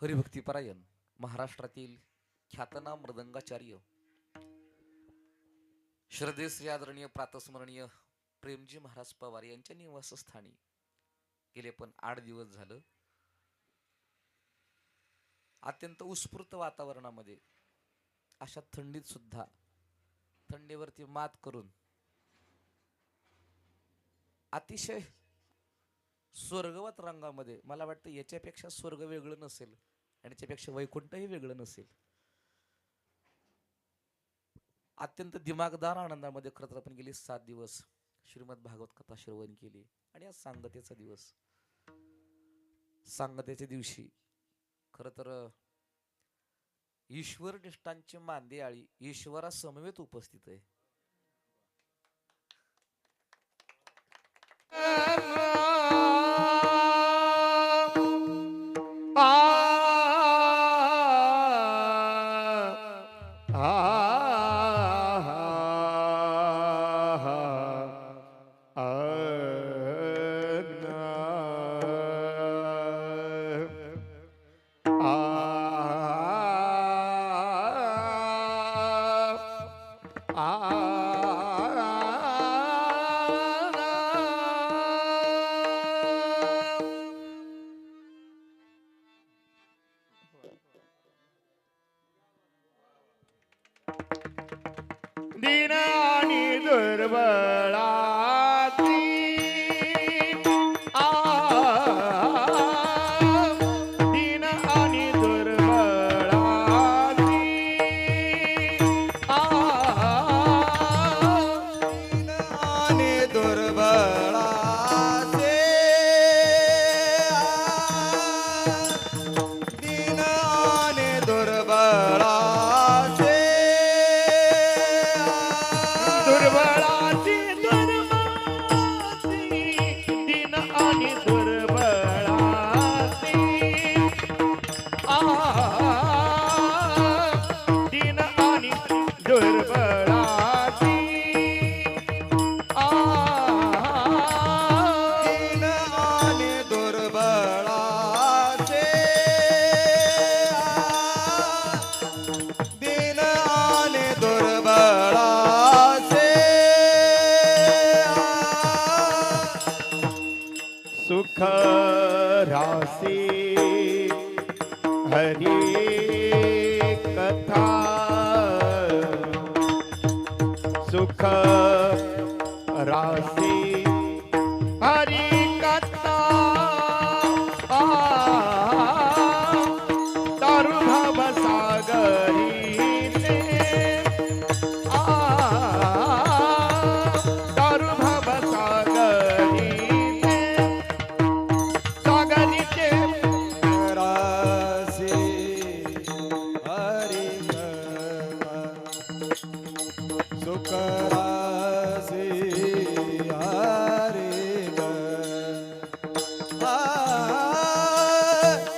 हरिभक्तीपरायण महाराष्ट्रातील ख्यातनाम मृदंगाचार्य श्रद्धेश्री आदरणीय प्रातस्मरणीय प्रेमजी महाराज पवार यांच्या निवासस्थानी गेले पण 8 दिवस झालं अत्यंत उत्स्फूर्त वातावरणामध्ये अशा थंडीत सुद्धा थंडीवरती मात करून अतिशय स्वर्गवत रंगामध्ये मला वाटतं याच्यापेक्षा स्वर्ग वेगळं नसेल आणि याच्यापेक्षा वैकुंठही वेगळं नसेल. अत्यंत दिमागदार आनंदामध्ये खरं तर आपण गेली 7 दिवस श्रीमद भागवत कथा श्रवण केली आणि आज सांगतेचा दिवस. सांगतेच्या दिवशी खरं तर ईश्वर निष्ठांची मांदियाळी ईश्वरा समवेत उपस्थित आहे. दीन आणि दुर्बळाची दीन आणि दुर्बळाची दीन आणि दुर्बळाचे दीन आणि दुर्बळाचे दुर्बळाची दीन आणि दुर्बळाची दीन आणि दुर्बळाची दीन आणि दुर्बळाचे दीन आणि दुर्बळाचे सुख रासी हरी कथा सुख रासी हरी कथा तारु भव सागरी तारु भव सागरी सागरीचे रासी हरी सुख रासी हरी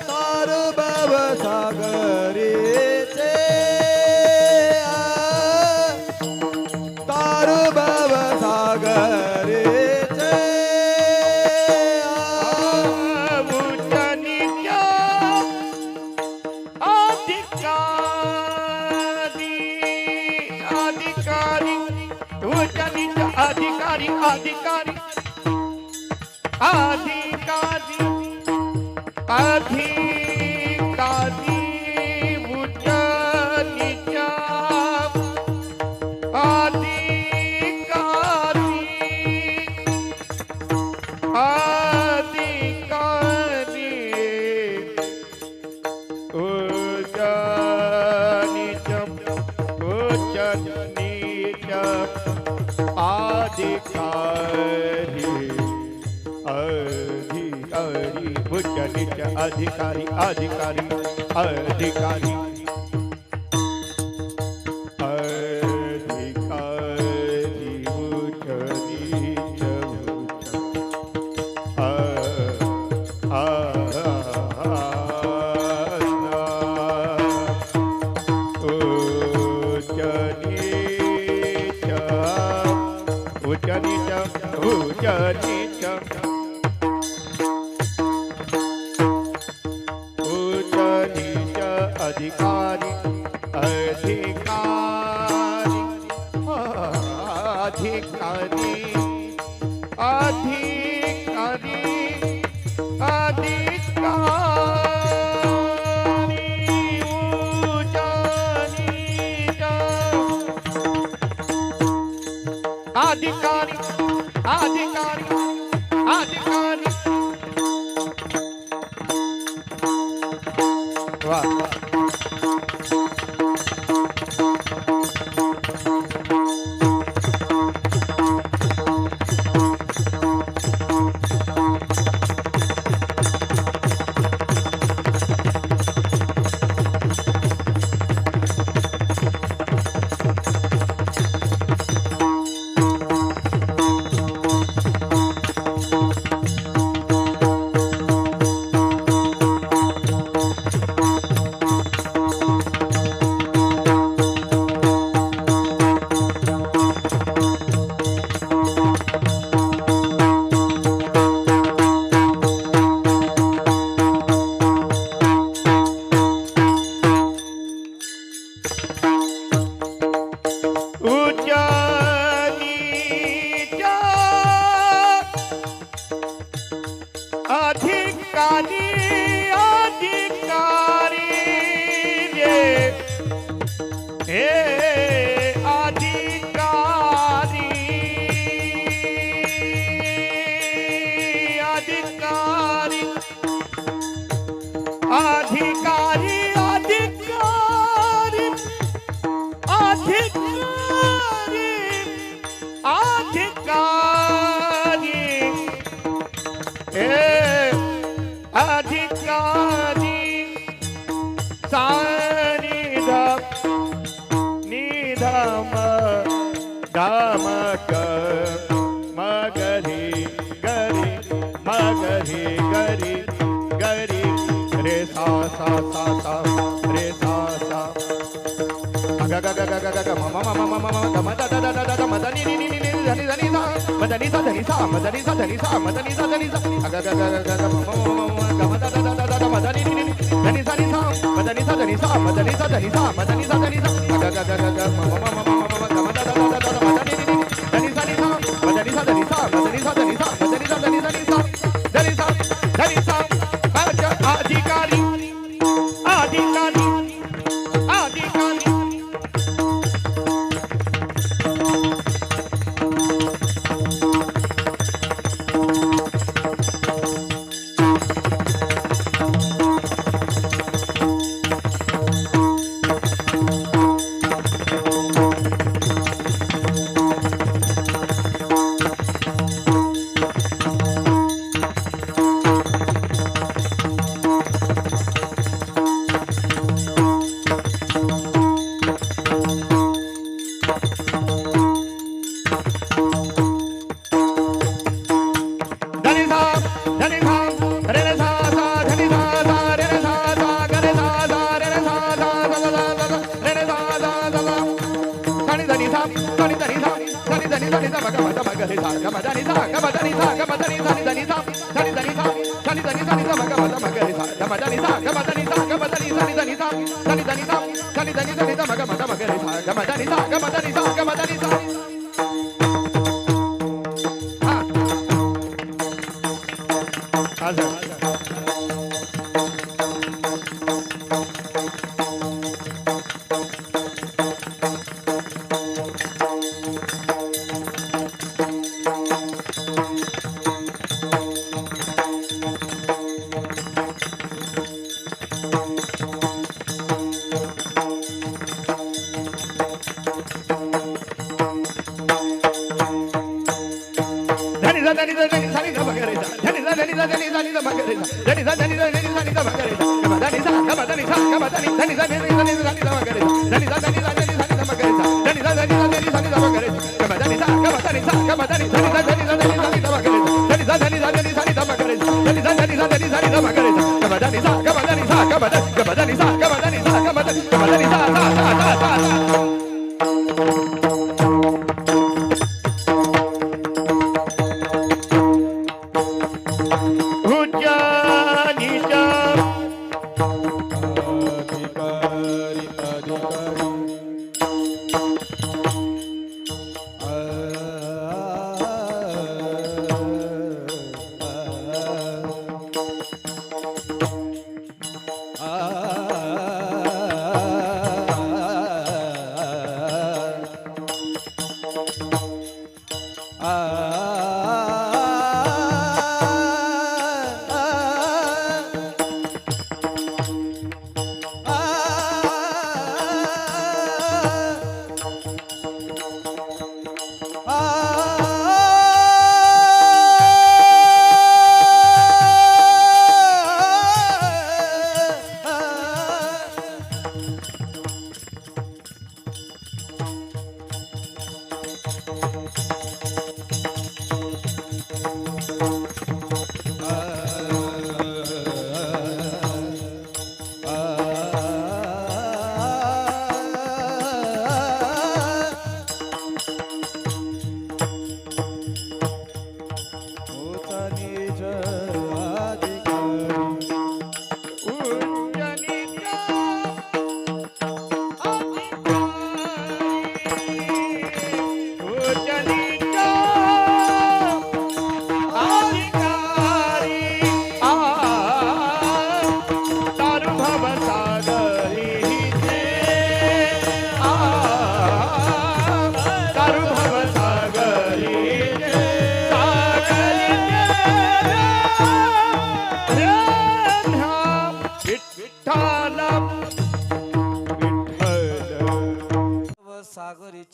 तारु भव सागरीचे तारु भव सागरीचे उजनीच्या अधिकारी उजनीच्या अधिकारी अधिकारी अधिकारी अधिकारी उजनीच्या अधिकारी अधिकारी उजनीचम उजनीचम अधिकारी अधिकारी उजनीच अधिकारी अधिकारी अधिकारी अधिकारी उजनीच उजनीच वा उज्जैनीच्या अधिकारी अधिकारी रे हे अधिकारी अधिकारी अधिकारी अधिकारी अधिकारी अधिकारी अधिकारी सारी निधम धामक मगरी गरी मगरी गरी गरी रे सा सा सा सा रे सा सा ग ग ग ग ग ग म म म म म म ग म the the the the the म द नि नि नि नि ध नि ध नि सा म ध नि सा ध नि सा म ध नि सा ध नि सा म ध नि सा ध नि सा ग ग ग ग ग ग म म म म ग म the the the the the म ध नि नि नि ध नि सा नि सा म ध नि सा ध नि सा म ध नि सा ध नि सा म ध नि सा ध नि सा ग ग ग ग ग म म म म म ग म the the the the the म ध नि नि ध नि सा नि सा म ध नि सा ध नि सा म ध नि सा ध नि सा म ध नि सा ध नि सा नि सा ध नि सा ध नि सा अधिकारी अधिकारी अधिकारी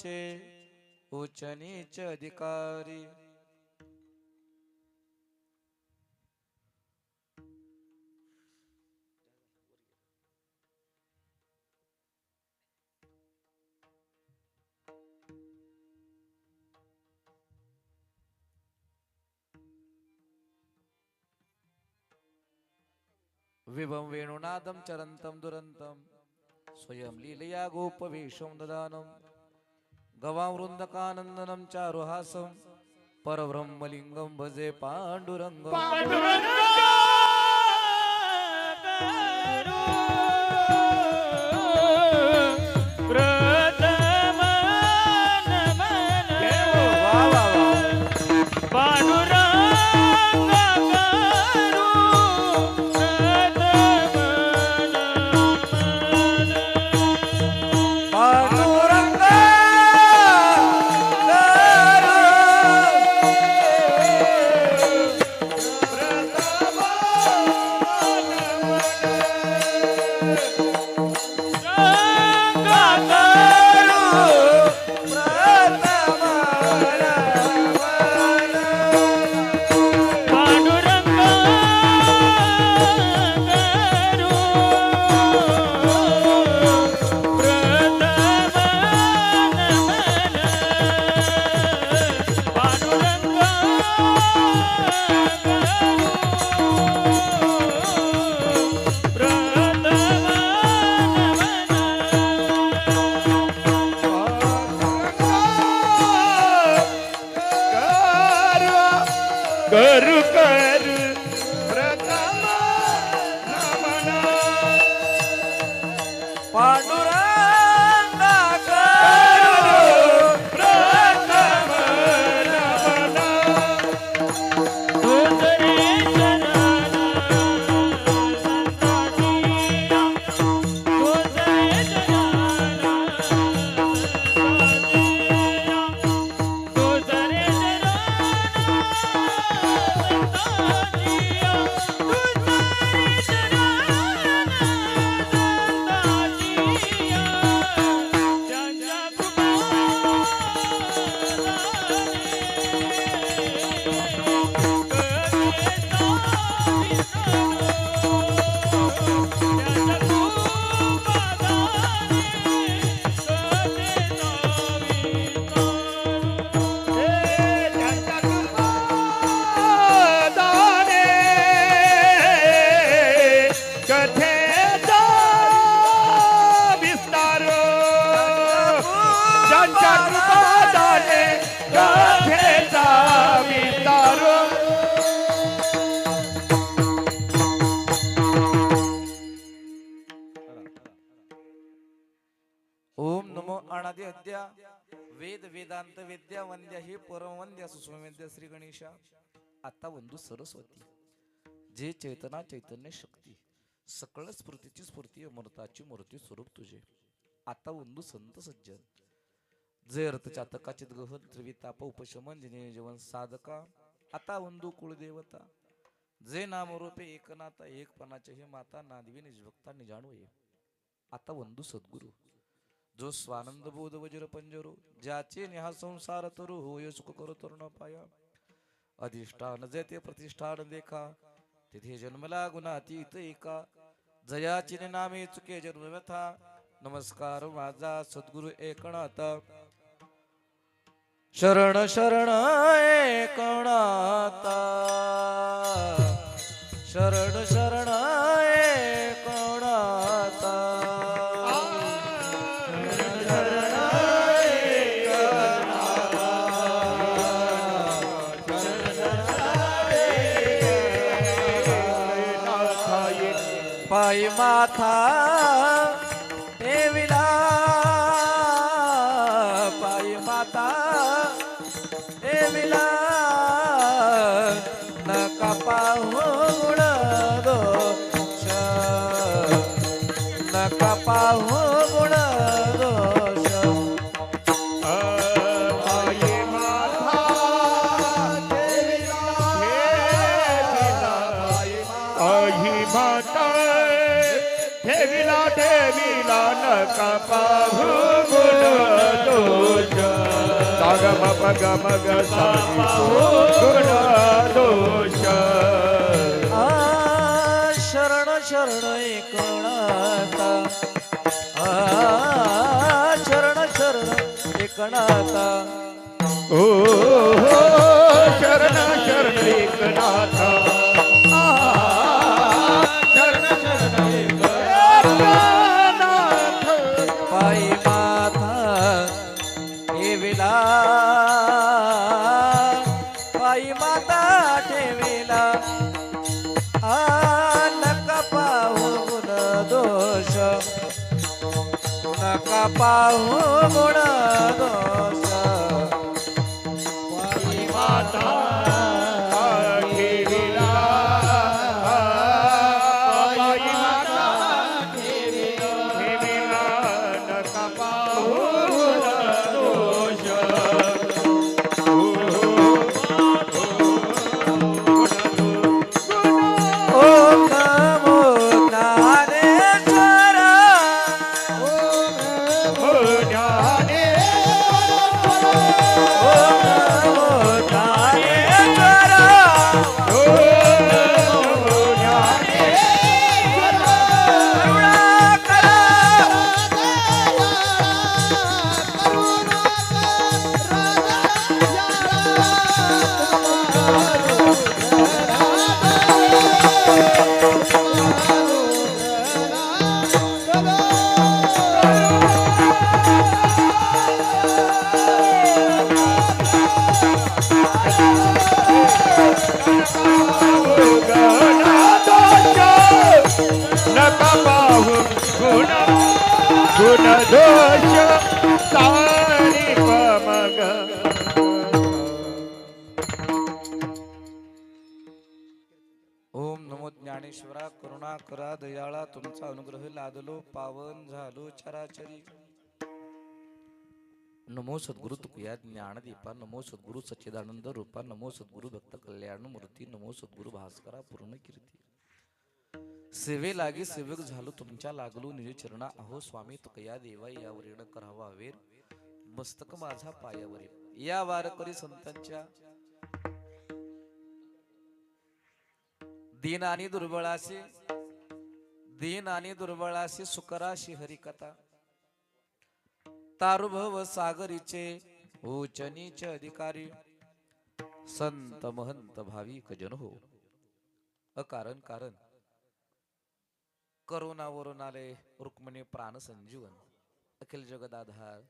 वरचे उच्च नीच अधिकारी विभं वेणुनादं चरन्तं दुरन्तं स्वयं लीलया गोपवेशं ददानं गवावृन्दकानन्दनं चारुहासं परब्रह्मलिङ्गं भजे पाण्डुरङ्गम् करू करू प्रथम नमन पांडुरंगा करू प्रथम नमन दुसरे जनाना संताटिया दुसरे जनाना संताटिया दुसरे ओम नमो अनादि अद्या वेद वेदांत विद्या वंद्या ही परमवंद्या सुस्वमेद्या श्री गणेशा आता वंदू सरस्वती जे चैतना चैतन्य शक्ती सकळ स्फूर्तीची स्फूर्ती अमृताची मूर्ती स्वरूप तुझे आता वंदू संत सज्जन जे अर्थ चातकाचित गहन त्रिविताप उपशमन जिने जीवन साधका आता वंदू कुळदेवता जे नामरूपे एकनाथा एकपणाचे हे माता नादवी निजभक्ता निजाणू आता वंदू सद्गुरु जो स्वानंद बोध वज्र पंजरो ज्याचे नेहा संसार तरु होय सुख करो तरुण पाया अधिष्ठान जेते प्रतिष्ठान देखा तिथे जन्मला गुणातीत एका जयाची नामे चुके जन्म व्यथा नमस्कार माझा सद्गुरु एकनाथ शरण शरण एकनाथ शरण शरण एकनाथ पायी माथा ठेविला पायी माता ठेविला नका पाहू गुण दोष नका पाहू गुण दोष ठेविला ठेविला नका पाहू गुण दोष साग मग मग गुण दोष आ शरण शरण एकनाथा आ शरण शरण एकनाथा ओ शरण शरण एकनाथ शरण शरण एकनाथ पायी माथा ठेविला पायी माता ठेविला आ नका पाहू गुण दोष नका पाहू गुण दोष पायी माता ठेविला पायी माता ठेविला नका पाहू दोष ओम नमो ज्ञानेश्वर ओम नमो ज्ञानेश्वर नका पाहू गुण गुण दोष सारी मग ओम नमो ज्ञानेश्वरा करुणा करा दयाळा तुमचा अनुग्रह लादलो पावन झालो चराचरी नमो सद्गुरु तुकया ज्ञानदीपा नमो सद्गुरु सच्चिदानंद रूपा नमो सद्गुरु भक्त कल्याण मूर्ती नमो सद्गुरु भास्करा पूर्ण कीर्ती सेवे लागी सेवक झालो तुमच्या लागलो निज चरणा अहो स्वामी तुकया देवा यावर येणं करावा वेर मस्तक माझा पायावर या वारकरी संतांच्या दीन आणि दुर्बळाशी सुकराशी हरिकथा तारुभव सागरीचे उच्च नीच अधिकारी संत महंत भाविक जन हो अकारण कारण करुणावरून आले रुक्मिणी प्राण संजीवन अखिल जगदाधार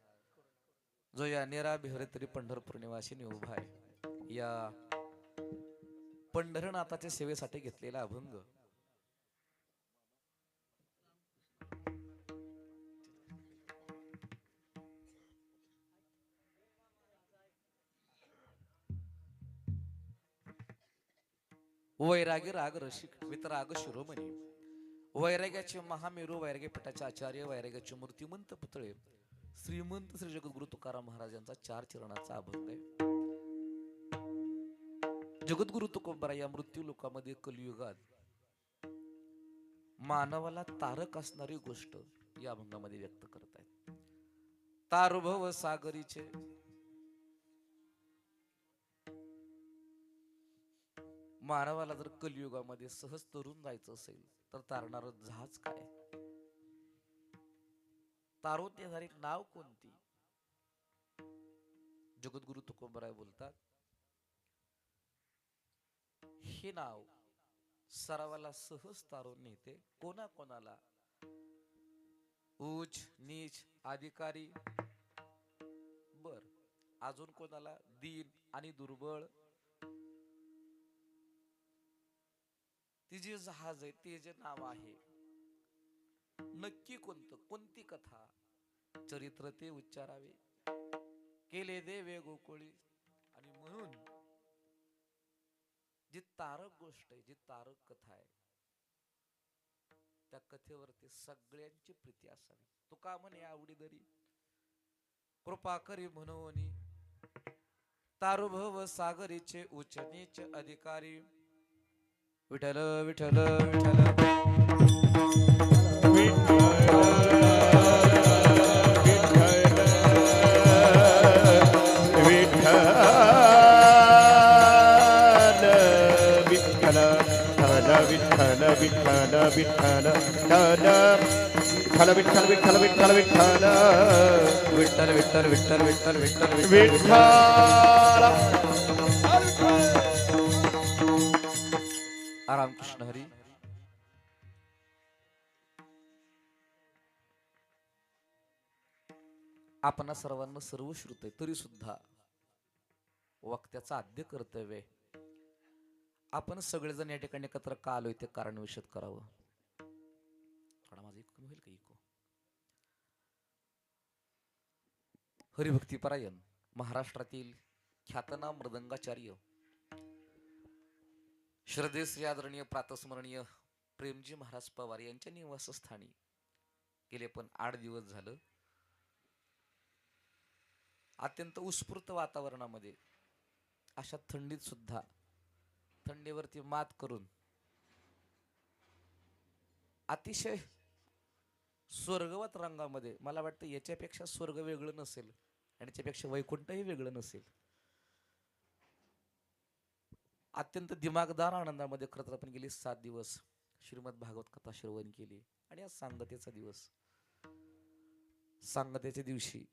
जो या निराभिहरितरी पंढरपूर निवासी उभा आहे या पंढरनाथाच्या सेवेसाठी घेतलेला अभंग वैरागी राग रसिक वितराग शिरोमणी वैराग्याचे महामेरू वैरागी पीठाचे आचार्य वैराग्याचे मूर्तिमंत पुतळे श्रीमंत श्री जगद्गुरु तुकाराम महाराजांचा 4 चरणाचा अभंग आहे. जगद्गुरु तुकोबरा या मृत्यू लोकामध्ये कलियुगात मानवाला तारक असणारी गोष्ट या अभंगामध्ये व्यक्त करत आहेत. तारुभव सागरीचे मानवाला जर कलियुगामध्ये सहज तरून जायचं असेल तर तारणार जहाज काय, तारून देणारी नाव कोणती? जगद्गुरु तुकोबराय बोलतात, हे नाव सरावाला सहज तारून नेते. कोणाकोणाला? उच्च नीच अधिकारी, बर अजून कोणाला? दीन आणि दुर्बळ. ती जे जहाज आहे ते जे नाव आहे नक्की कोणतं, कोणती कथा चरित्र ते उच्चारावे. केले देवे गोकुळी. आणि म्हणून जी तारक गोष्ट आहे, जी तारक कथा आहे, त्या कथेवरती सगळ्यांची प्रीती असावी. तुका म्हणे आवडी दरी कृपा करी म्हणून तारुभव सागरीचे उच्च नीच अधिकारी. विठ्ठल विठ्ठल विठ्ठल विठ्ठल विठ्ठल विठ्ठल विठ्ठल विठ्ठल विठ्ठल विठ्ठल विठ्ठल विठ्ठल विठ्ठल विठ्ठल विठ्ठल विठ्ठल रामकृष्ण हरी. आपणा सर्वांना सर्व श्रुत आहे तरी सुद्धा वक्त्याचं आद्य कर्तव्य आहे. आपण सगळेजण या ठिकाणी एकत्र का आलोय ते कारण विशद करावं. थोडा माझा इको होईल का इको. हरिभक्तीपरायण महाराष्ट्रातील ख्यातनाम मृदंगाचार्य श्रद्धे श्री आदरणीय प्रातस्मरणीय प्रेमजी महाराज पवार यांच्या निवासस्थानी गेले पण 8 दिवस झालं अत्यंत उत्स्फूर्त वातावरणामध्ये अशा थंडीत सुद्धा थंडीवरती मात करून अतिशय स्वर्गवत रंगामध्ये, मला वाटतं याच्यापेक्षा स्वर्ग वेगळं नसेल आणि याच्यापेक्षा वैकुंठही वेगळं नसेल, अत्यंत दिमागदार आनंदामध्ये खरं तर आपण गेली 7 दिवस श्रीमद भागवत कथा श्रवण केली. आणि आज सांगतेचा दिवस. सांगतेच्या दिवशी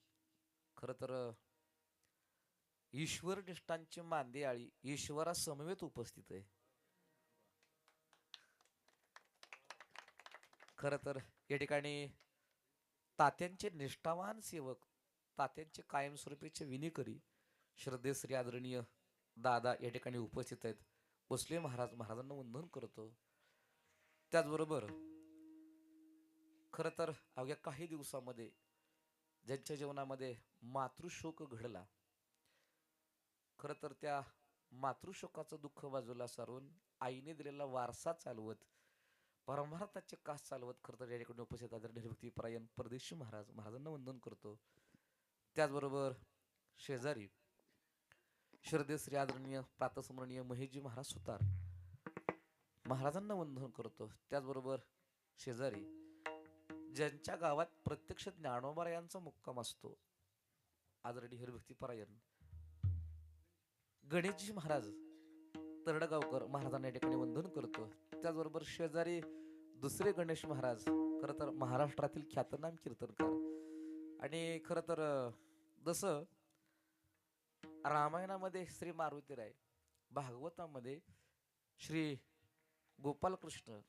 खरं तर ईश्वर निष्ठांची मांदियाळी ईश्वरा समवेत उपस्थित आहे. खरं तर या ठिकाणी तात्यांचे निष्ठावान सेवक, तात्यांचे कायमस्वरूपीचे विनिकरी श्रद्धे श्री आदरणीय दादा या ठिकाणी उपस्थित आहेत. भोसले महाराजांना वंदन करतो. त्याचबरोबर खरं तर अवघ्या काही दिवसामध्ये ज्यांच्या जीवनामध्ये मातृशोक घडला, खरं तर त्या मातृशोकाचं दुःख बाजूला सारून आईने दिलेला वारसा चालवत, परमार्थाचे कास चालवत खरं तर या ठिकाणी उपस्थित आदरणीय हरिभक्तीपरायण परदेशी महाराजांना वंदन करतो. त्याचबरोबर शेजारी श्रद्धे श्री आदरणीय प्रातस्मरणीय महेशजी महाराज सुतार महाराजांना वंदन करतो. त्याचबरोबर शेजारी ज्यांच्या गावात प्रत्यक्ष ज्ञानोबा यांचा मुक्काम असतो आदरणीय हरिभक्तीपरायण गणेशजी महाराज तरडगावकर महाराजांना या ठिकाणी वंदन करतो. त्याचबरोबर शेजारी दुसरे गणेश महाराज, खरं तर महाराष्ट्रातील ख्यातनाम कीर्तनकार. आणि खरं तर जसं रामायणामध्ये श्री मारुतीराय, भागवतामध्ये श्री गोपालकृष्ण,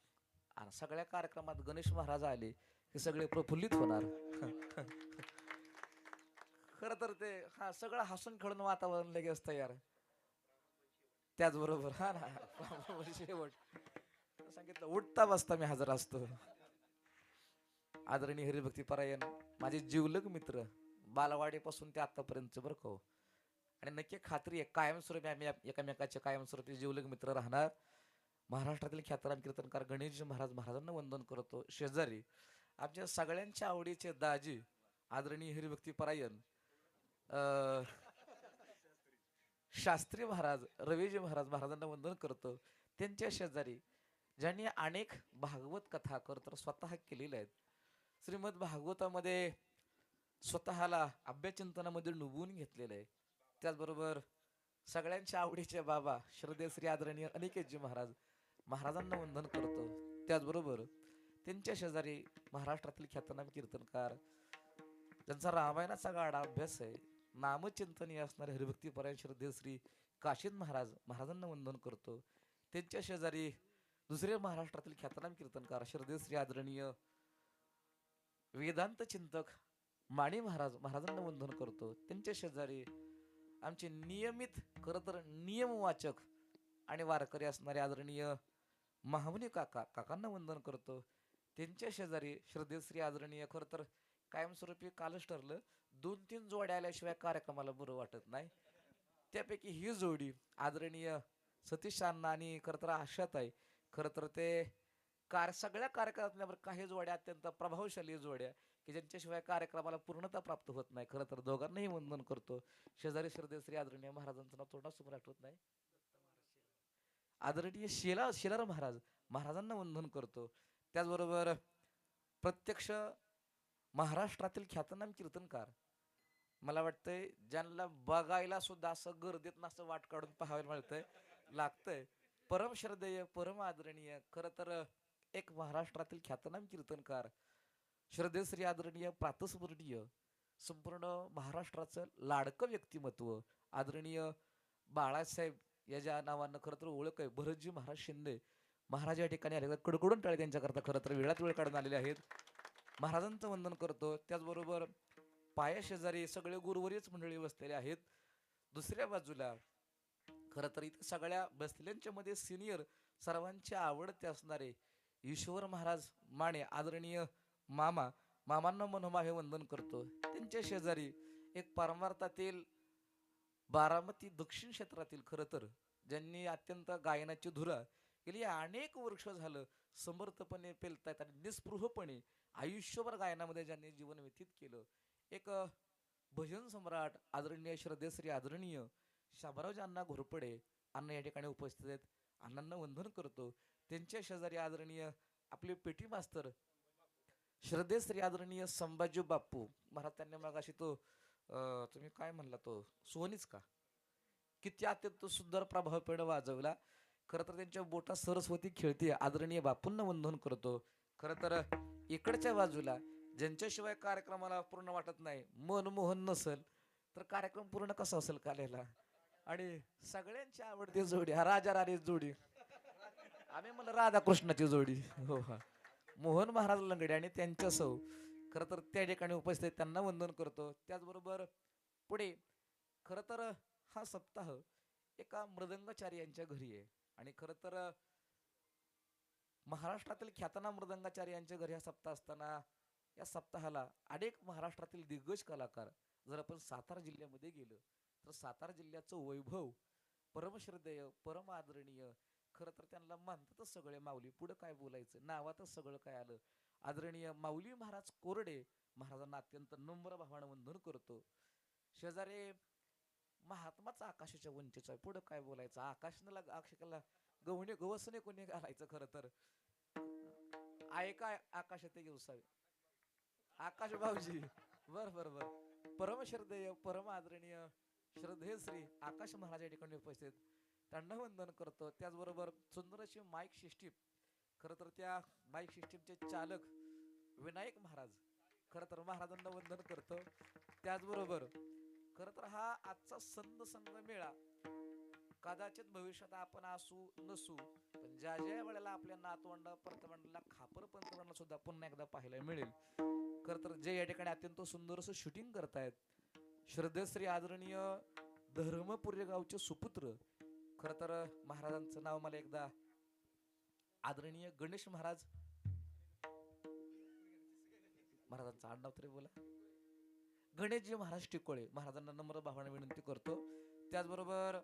आणि सगळ्या कार्यक्रमात गणेश महाराज आले हे सगळे प्रफुल्लित होणार. खरं तर ते सगळं हसून खेळून वातावरण लगे असतं यार. त्याचबरोबर शेवट सांगितलं उठता बसता मी हजर असतो. आदरणीय हरिभक्तीपरायण माझे जिवलग मित्र बालवाडीपासून ते आतापर्यंत बरं का. आणि नक्की खात्री आहे कायमस्वरूपी आम्ही एकमेकाचे कायमस्वरूपी जिवलग मित्र राहणार. महाराष्ट्रातील ख्यातनाम कीर्तनकार गणेशजी महाराजांना वंदन करतो. शेजारी आमच्या सगळ्यांच्या आवडीचे दाजी आदरणीय हरिभक्तीपरायण शास्त्री महाराज रवीजी महाराजांना वंदन करतो. त्यांच्या शेजारी ज्यांनी अनेक भागवत कथा तर स्वतः केलेल्या आहेत, श्रीमद भागवतामध्ये स्वतःला अभ्याचिंतनामध्ये डुबवून घेतलेलं आहे. त्याचबरोबर सगळ्यांच्या आवडीचे बाबा श्रद्धे श्री आदरणीय अनिकेतजी महाराजांना वंदन करतो. त्याचबरोबर त्यांच्या शेजारी महाराष्ट्रातील ख्यातनाम कीर्तनकार ज्यांचा रामायणाचा गाढा अभ्यास आहे, नामचिंतनीय असणारे हरिभक्तीपरायण श्रद्धे श्री काशीद महाराजांना वंदन करतो. त्यांच्या शेजारी दुसरे महाराष्ट्रातील ख्यातनाम कीर्तनकार श्रद्धे श्री आदरणीय वेदांत चिंतक माणी महाराजांना वंदन करतो. त्यांच्या शेजारी आमचे नियमित खरं तर नियमवाचक आणि वारकरी असणारे आदरणीय महामुनी काकांना वंदन करतो. त्यांच्या शेजारी श्रद्धे श्री आदरणीय खरं तर कायमस्वरूपी कालच ठरलं 2-3 जोड्या आल्याशिवाय कार्यक्रमाला बरं वाटत नाही. त्यापैकी ही जोडी आदरणीय सतीश अण्णा आणि खरं तर आशाताई, खरं तर ते सगळ्या कार्यक्रमातल्या काही जोड्या अत्यंत प्रभावशाली जोड्या की ज्यांच्याशिवाय कार्यक्रमाला पूर्णता प्राप्त होत नाही. खरं तर दोघांनाही वंदन करतो. शेजारी श्रद्धे श्री आदरणीय महाराजांचं नाव तोंडासमोर आठवत नाही, आदरणीय शेलार महाराजांना वंदन करतो. त्याचबरोबर प्रत्यक्ष महाराष्ट्रातील ख्यातनाम कीर्तनकार, मला वाटतंय ज्यांना बघायला सुद्धा असं गर्दीत असं वाट काढून पाहायला मिळतंय लागतंय, परम श्रद्धेय परम आदरणीय खरं तर एक महाराष्ट्रातील ख्यातनाम कीर्तनकार श्रद्धेश्री आदरणीय प्रातस्मरणीय संपूर्ण महाराष्ट्राचं लाडकं व्यक्तिमत्व आदरणीय बाळासाहेब या ज्या नावानं खरं तर ओळख आहे भरतजी महाराज शिंदे महाराज या ठिकाणी आले कडकडून टाळे त्यांच्याकरता खरं तर वेळात वेळ काढून आलेले आहेत. महाराजांचं वंदन करतो. त्याचबरोबर पाया शेजारी सगळे गुरुवरीच मंडळी बसलेले आहेत. दुसऱ्या बाजूला खरं तर इथे सगळ्या बसलेल्यांच्या मध्ये सिनियर सर्वांचे आवडते असणारे ईश्वर महाराज माने आदरणीय मामांना मनोभावे वंदन करतो. त्यांच्या शेजारी एक परमार्थातील बारामती दक्षिण क्षेत्रातील खरं तर ज्यांनी अत्यंत गायनाची धुरा गेली अनेक वर्ष झालं समर्थपणे पेलतायत आणि निस्पृहपणे आयुष्यभर गायनामध्ये ज्यांनी जीवन व्यतीत केलं एक भजन सम्राट आदरणीय श्रद्धेश्री आदरणीय शामरावजी अण्णा घोरपडे अण्णा या ठिकाणी उपस्थित आहेत. अण्णांना वंदन करतो. त्यांच्या शेजारी आदरणीय आपले पेटी मास्तर श्रद्धेश्री आदरणीय संभाजी बापू महाराज त्यांनी मगाशी तो तुम्ही काय म्हणला तो सोनीच का किती अत्यंत सुंदर प्रभावपेढ वाजवला. खरं तर त्यांच्या बोटात सरस्वती खेळते. आदरणीय बापूंना वंदन करतो. खरं तर इकडच्या बाजूला ज्यांच्याशिवाय कार्यक्रमाला पूर्ण वाटत नाही मनमोहन नसेल तर कार्यक्रम पूर्ण कसा असेल कालेला आणि सगळ्यांची आवडती जोडी हा राजा राणी जोडी आम्ही म्हणलं राधाकृष्णाची जोडी हो हा मोहन महाराज लंगडे आणि त्यांच्या सौ खरं तर त्या ठिकाणी उपस्थित त्यांना वंदन करतो. त्याचबरोबर पुढे खरं तर हा सप्ताह एका मृदंगाचारी यांच्या घरी आहे आणि खरं तर महाराष्ट्रातील ख्यातनाम मृदंगाचारी यांच्या घरी हा सप्ताह असताना या सप्ताहाला अनेक महाराष्ट्रातील दिग्गज कलाकार जर आपण सातारा जिल्ह्यामध्ये गेलो तर सातारा जिल्ह्याचं वैभव परमश्रद्धेय परम आदरणीय खरं तर त्यांना मानतातच सगळे माऊली पुढे काय बोलायचं नावातच सगळं काय आलं. आदरणीय माऊली महाराज कोरडे महाराजांना अत्यंत नम्र भावानं वंदन करतो. शेजारी महात्माचा आकाशाच्या वंचीचा आहे पुढे काय बोलायचं आकाशनाला आकाशाला गवसने कोणी घालायचं खरं तर ऐका आकाशात घेऊसावे आकाश भाऊजी बर बर बर परमश्रद्धेय परम आदरणीय श्रद्धेश्री आकाश महाराज या ठिकाणी उपस्थित त्यांना वंदन करतो. त्याचबरोबर सुंदर अशी माईक सिस्टीम खरं तर त्या माईक सिस्टीमचे चालक विनायक महाराज खरं तर महाराजांना वंदन करतो. त्याचबरोबर खरं तर हा आजचा संत संघ मेळा कदाचित भविष्यात आपण असू नसू पण ज्या ज्या वेळेला आपल्या नातवंड परतवंडाला खापर पंतवंडाला सुद्धा पुन्हा एकदा पाहायला मिळेल. खरं तर जे या ठिकाणी अत्यंत सुंदर असं शूटिंग करतायत श्रद्धेश्री आदरणीय धर्मपुरी गावचे सुपुत्र खरं तर महाराजांचं नाव मला एकदा आदरणीय गणेश महाराज महाराजांचं आडनाव तरी बोला गणेशजी महाराज टिकोळे महाराजांना नम्र भावाने विनंती करतो. त्याचबरोबर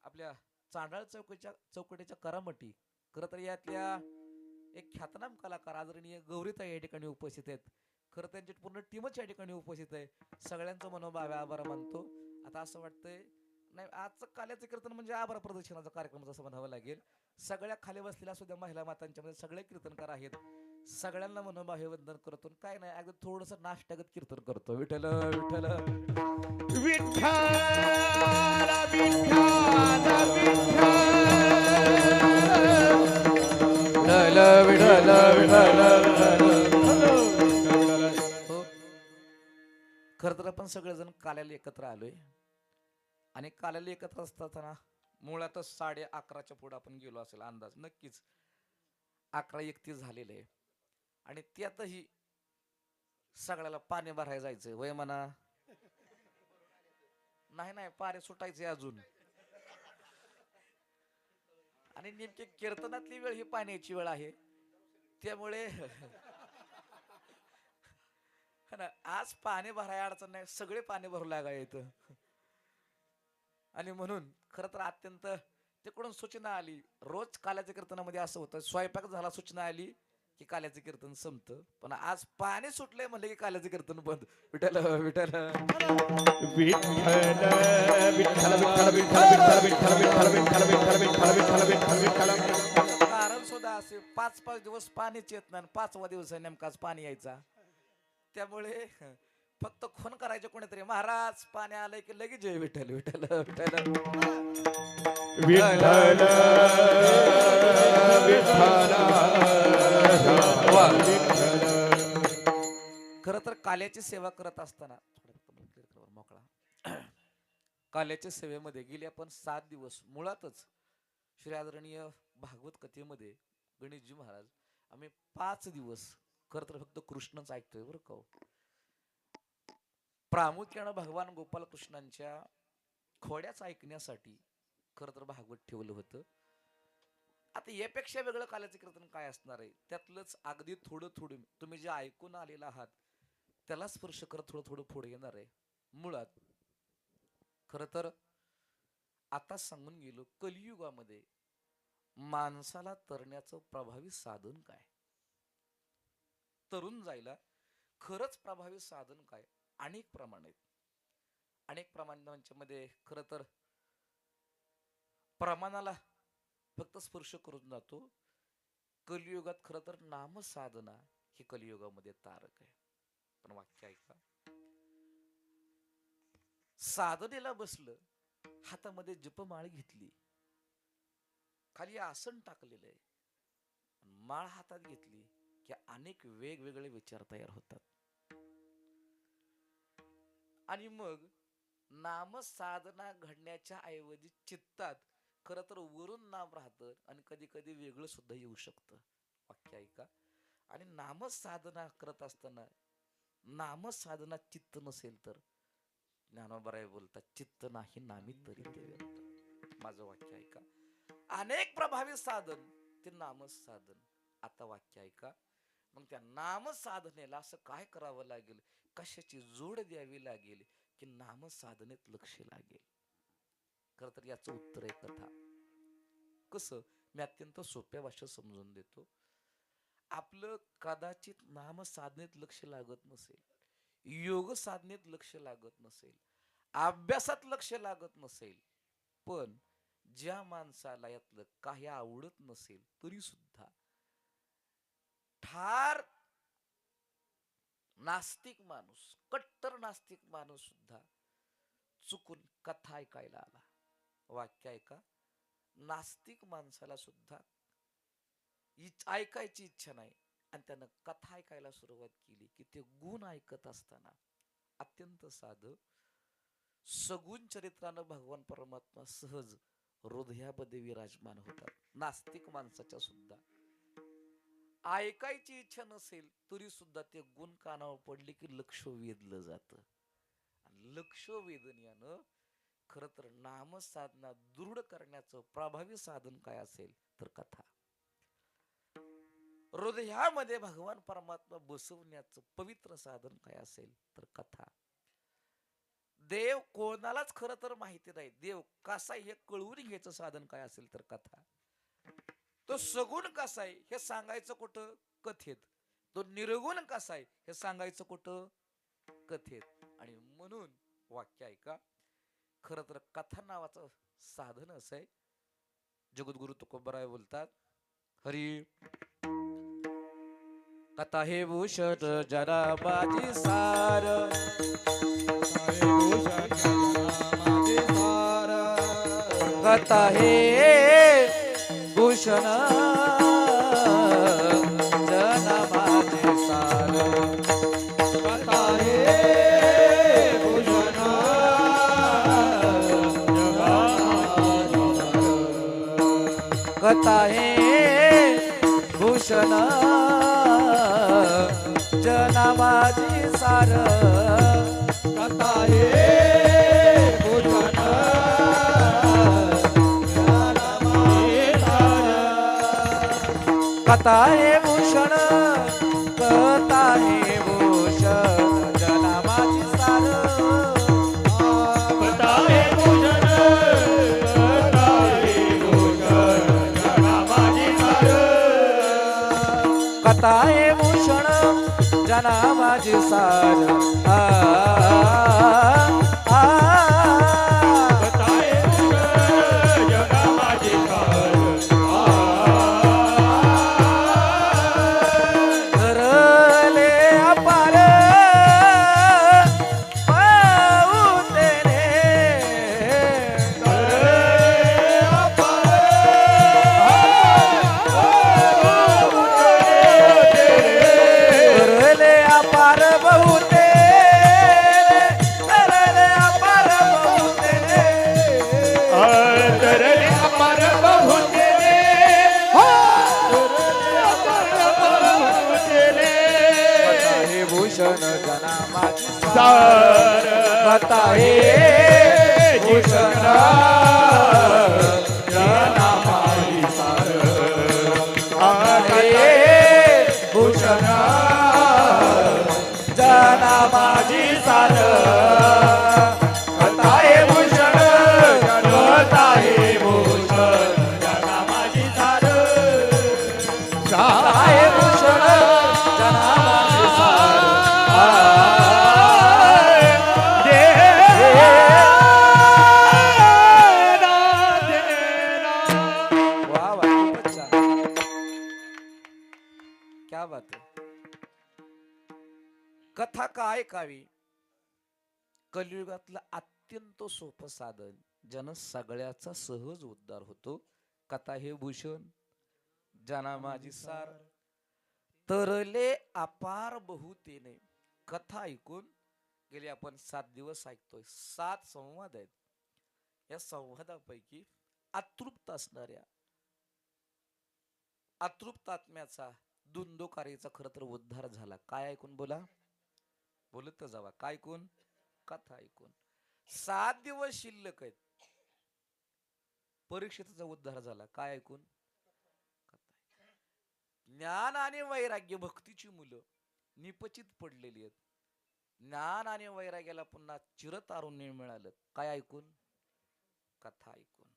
आपल्या चांडाळ चौकटीच्या करामटी खरं तर यातल्या एक ख्यातनाम कलाकार आदरणीय गौरीताई या ठिकाणी उपस्थित आहेत. खरं त्यांची पूर्ण टीमच या ठिकाणी उपस्थित आहे. सगळ्यांचं मनोभावे आभार मानतो. आता असं वाटतंय नाही आजचं काल्याचं कीर्तन म्हणजे आभार प्रदर्शनाचा कार्यक्रम असं म्हणावं लागेल. सगळ्या खाली बसलेल्या सुद्धा महिला मातांच्या मध्ये सगळे कीर्तनकार आहेत. सगळ्यांना मनोभावे वंदन करतो. काय नाही अगदी थोडस नाश्त्यागत कीर्तन करतो. विठ्ठल विठ्ठल विठ्ठल खर तर आपण सगळेजण काल्याला एकत्र आलोय आणि काल्याला एकत्र असताना मुळातच 11:30च्या पुढे आपण गेलो असेल अंदाज नक्कीच 11:31 झालेले आहे आणि त्यातही सगळ्याला पाणी भरायला जायचंय वय म्हणा नाही पारे सुटायचे अजून आणि नेमकी कीर्तनातली वेळ ही पाण्याची वेळ आहे त्यामुळे आज पाणी भरायला अडचण नाही सगळे पाणी भरू लागा येतं आणि म्हणून खरं तर अत्यंत तिकडून सूचना आली रोज काल्याच्या कीर्तनामध्ये असं होतं स्वयंपाक झाला सूचना आली की काल्याचं कीर्तन संपतं पण आज पाणी सुटलंय म्हणलं की काल्याचं कीर्तन बंद. विठ्ठल विठ्ठल कारण सुद्धा असे 5-5 दिवस पाणीच येत नाही 5वा दिवस नेमकाच पाणी यायचा त्यामुळे फक्त खून करायचे कोणीतरी महाराज पाणी आलंय की लगेच जय विठ्ठल विठ्ठल विठ्ठल विठ्ठल विठ्ठल खर तर काल्याची सेवा करत असताना मोकळा काल्याच्या सेवेमध्ये गेले आपण 7 दिवस मुळातच श्री आदरणीय भागवत कथेमध्ये गणेशजी महाराज आम्ही 5 दिवस खर तर फक्त कृष्णच ऐकतोय बरं का. प्रामुख्यानं भगवान गोपाल कृष्णांच्या खोड्याच ऐकण्यासाठी खर तर भागवत ठेवलं होतं. आता यापेक्षा वेगळं काल्याचं कीर्तन काय असणार आहे त्यातलंच अगदी थोडं थोडं तुम्ही जे ऐकून आलेलं आहात त्याला स्पर्श करत थोडं थोडं पुढे येणार आहे. मुळात खर तर आता सांगून गेलो कलियुगामध्ये माणसाला तरण्याचं प्रभावी साधन काय, तरुण जायला खरंच प्रभावी साधन काय. अनेक प्रमाण आहेत. अनेक प्रमाणांच्या खर तर प्रमाणाला फक्त स्पर्श करून जातो. कलियुगात खर तर नामसाधना ही कलियुगामध्ये तारक आहे. पण वाक्य ऐका, साधनेला बसलं, हातामध्ये जपमाळ घेतली, खाली आसन टाकलेलं आहे, माळ हातात घेतली की अनेक वेगवेगळे विचार तयार होतात. आणि मग नामसाधना घडण्याच्या ऐवजी चित्तात खरं तर वरून नाम राहतं आणि कधी कधी वेगळं सुद्धा येऊ शकतं. वाक्य ऐका, आणि नामसाधना करत असताना नामसाधना चित्त नसेल तर ज्ञानोबराय बोलतात चित्त नाही नामी तरी ते व्यर्थ. माझं वाक्य ऐका, अनेक प्रभावी साधन ते नामसाधन. आता वाक्य ऐका, मग त्या नामसाधनेला असं काय करावं लागेल, कशाची जोड द्यावी लागेल की नामसाधनेत लक्ष लागेल. खरं तर याचं उत्तर आहे कथा. कसं, मी अत्यंत सोप्या भाषेत समजून देतो. आपलं कदाचित नामसाधनेत लक्ष लागत नसेल, योग साधनेत लक्ष लागत नसेल, अभ्यासात लक्ष लागत नसेल, पण ज्या माणसाला यातलं काही आवडत नसेल तरी सुद्धा ठार नास्तिक माणूस, कट्टर नास्तिक माणूस सुद्धा चुकून कथा ऐकायला आला. वाक्य ऐका, नास्तिक माणसाला सुद्धा ऐकायची इच्छा नाही आणि त्यानं कथा ऐकायला सुरुवात केली की ते गुण ऐकत असताना अत्यंत साधं सगुण चरित्रानं भगवान परमात्मा सहज हृदयामध्ये विराजमान होतात. नास्तिक माणसाच्या सुद्धा ऐकायची इच्छा नसेल तरी सुद्धा ते गुण कानावर पडले की लक्ष वेधलं जातं. लक्ष वेधण्यानं खर तर नामसाधना दृढ करण्याचं प्रभावी साधन काय असेल तर कथा. हृदयामध्ये भगवान परमात्मा बसवण्याचं पवित्र साधन काय असेल तर कथा. देव कोणालाच खरं तर माहिती नाही, देव कसा हे कळवून घ्यायचं साधन काय असेल तर कथा. तो सगुण कसा आहे हे सांगायचं कुठं, कथेत. तो निर्गुण कसा आहे हे सांगायचं कुठं, कथेत. आणि म्हणून वाक्य ऐका, खरं तर कथा नावाचं साधन असं आहे. जगद्गुरु तुकोबराय बोलतात, हरी कथा हे भूषण जरा बाजी सार, कथा हे भूषण जना माझे सार, कथा हे भूषण कथा हे भूषण जना माझी सार, कथा हे भूषण कथा हे भूषण, कथा हे भूषण जना माझी सार, कथा हे भूषण, कथा हे भूषण जना माझी सार, कथा हे भूषण जना माझी सार. कथा हे भूषण जना माझी सार, धरले अपार भूषण जना माझी सार कथा हे भूषण जना माझी कथा हे भूषण जना माझी सार कथा हे भूषण कथा हे भूषण जना माझी सार कथा हे भूषण जना माझी सार वाह वाह खूपच छान. क्या बात है. कथा काय ऐकावी कलियुगातलं अत्यंत सोपं साधन ज्यानं सगळ्याचा सहज उद्धार होतो. कथा हे भूषण जना माझी सार तरले अपार बहुतेने. कथा ऐकून गेले आपण 7 दिवस ऐकतोय. 7 संवाद आहेत. या संवादापैकी अतृप्त असणाऱ्या अतृप्त आत्म्याचा दुंदोकारीचा खर तर उद्धार झाला. काय ऐकून बोला, बोलत जावा. काय ऐकून? कथा ऐकून. 7 दिवस शिल्लक आहेत. परीक्षेचा उद्धार झाला. काय ऐकून? कथा. ज्ञान आणि वैराग्य भक्तीची मुलं निपचित पडलेली आहेत. ज्ञान आणि वैराग्याला पुन्हा चिरतारुण्य मिळालं. काय ऐकून? कथा ऐकून.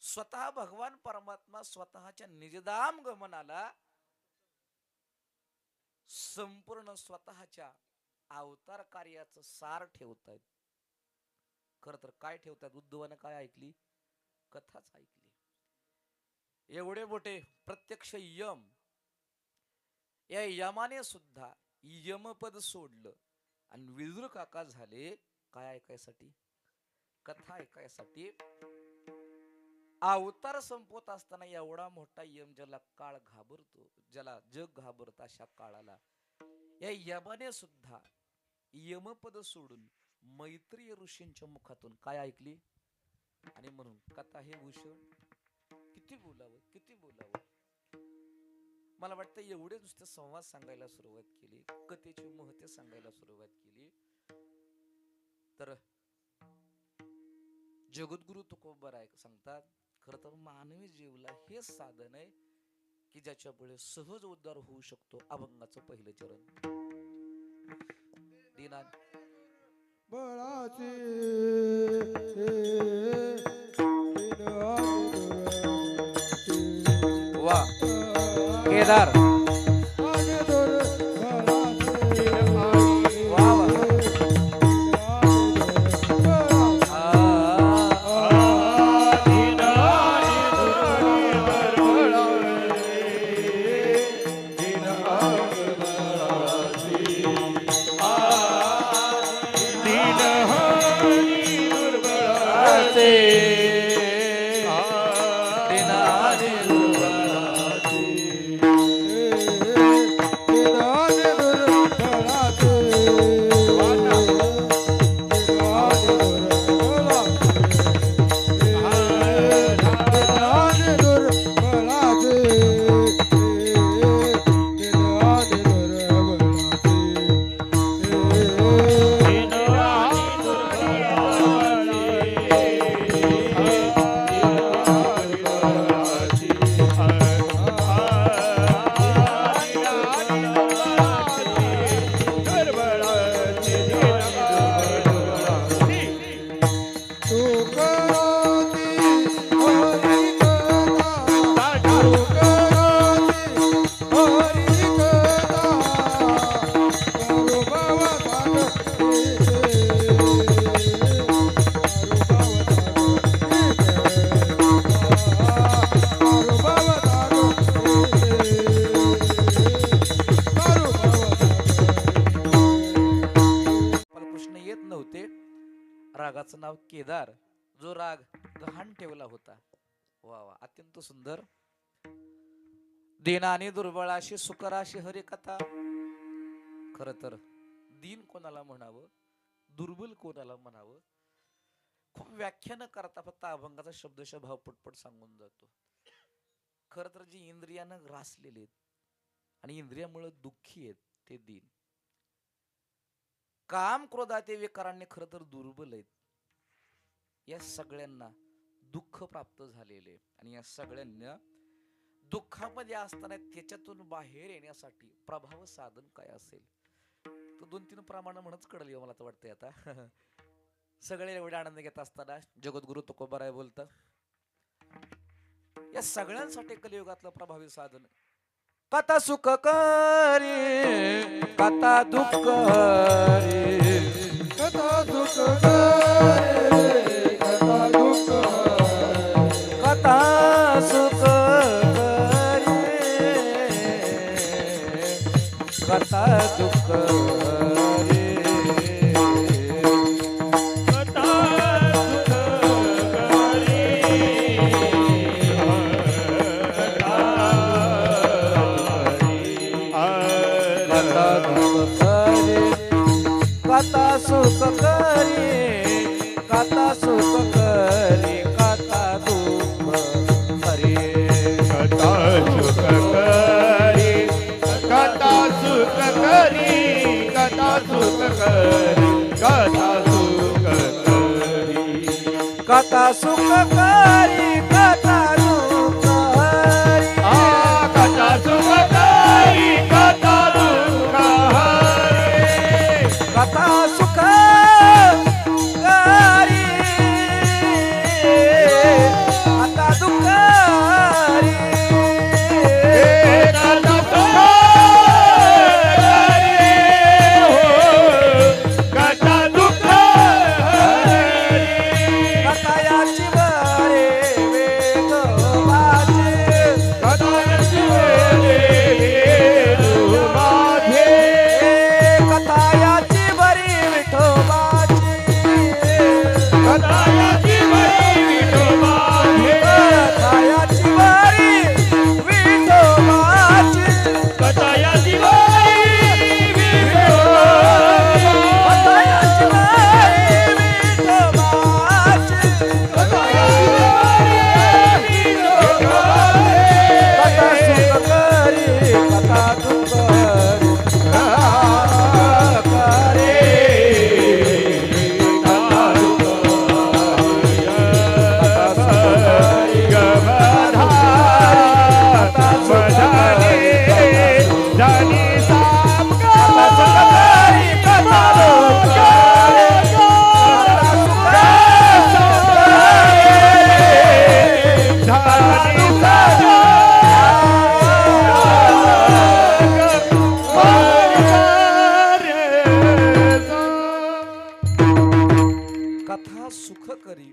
स्वतः भगवान परमात्मा स्वतःच्या निजदाम गमनाला संपूर्ण स्वतःच्या अवतार कार्याचं सार ठेवतायत. खर तर काय ठेवतात? उद्धवानं काय ऐकली? कथाच ऐकली. एवढे मोठे प्रत्यक्ष यम, या यमाने सुद्धा यमपद सोडलं आणि विदुर काका झाले. काय ऐकायसाठी? कथा ऐकायसाठी. अवतार संपवत असताना एवढा मोठा यम ज्याला काळ घाबरतो, ज्याला जग घाबरत, अशा काळाला या यमाने सुद्धा यमपद सोडून मैत्रीय ऋषींच्या मुखातून काय ऐकली? आणि म्हणून कथा हे भूषण. किती बोलावं, किती बोलावं. मला वाटतं एवढे नुसते संवाद सांगायला सुरुवात केली, कथेची महत्त्व सांगायला सुरुवात केली, तर जगद्गुरु तुकोबराय सांगतात खरं तर मानवी जीवला हे साधन आहे की ज्याच्यामुळे सहज उद्धार होऊ शकतो. अभंगाचं पहिलं चरण. दिना बळाचे वा केदार वा वा. रागाचं नाव केदार, जो राग गहाण ठेवला होता. वा वा, अत्यंत सुंदर. दीन आणि दुर्बळाशी सुकराशी हरिकथा. खर तर दीन कोणाला म्हणावं, दुर्बल कोणाला म्हणावं, खूप व्याख्या न करता फक्त अभंगाचा शब्दशः भाव पटपट सांगून जातो. खर तर जी इंद्रियानं ग्रासलेली आहेत आणि इंद्रियामुळे दुःखी आहेत ते दीन. काम क्रोधाते विकारांनी खरं तर दुर्बल आहेत. या सगळ्यांना दुःख प्राप्त झालेले आणि या सगळ्यांना दुःखामध्ये असताना त्याच्यातून बाहेर येण्यासाठी प्रभाव साधन काय असेल तर 2-3 प्रमाण म्हणूनच कळली मला तर वाटतंय आता. सगळे एवढे आनंद घेत असताना जगद्गुरु तुकोबाराय बोलतात, या सगळ्यांसाठी कलियुगातलं प्रभावी साधन कथा सुख करी कथा दुःख हरी. कथा दुःख करे कथा दुःख कथा सुख करी कथा दुःख हरी. कथा सुख करी कथा सुख करी कथा दुःख हरी. कथा सुख करी कथा सुख करी कथा सुख करी कथा सुख करी. कथा सुख करी कथा दुःख हरी. कथा सुख करी कथा दुःख हरी. कथा सुख करी कथा दुःख हरी. कथा सुख करी कथा दुःख हरी. कथा याची बरे वेद वाचे. कथाची वेद माझे. कथा याची बरी विठोबाची. कथाची बरी विठोबाची. कथा याची बरी विठोबाची. कथाची बरी विठोबाची. कथा याची बरी विठोबाची. कथाची बरी विठोबाची. कथा सुख करी कथा दुःख हरी. करे कथा सुख करी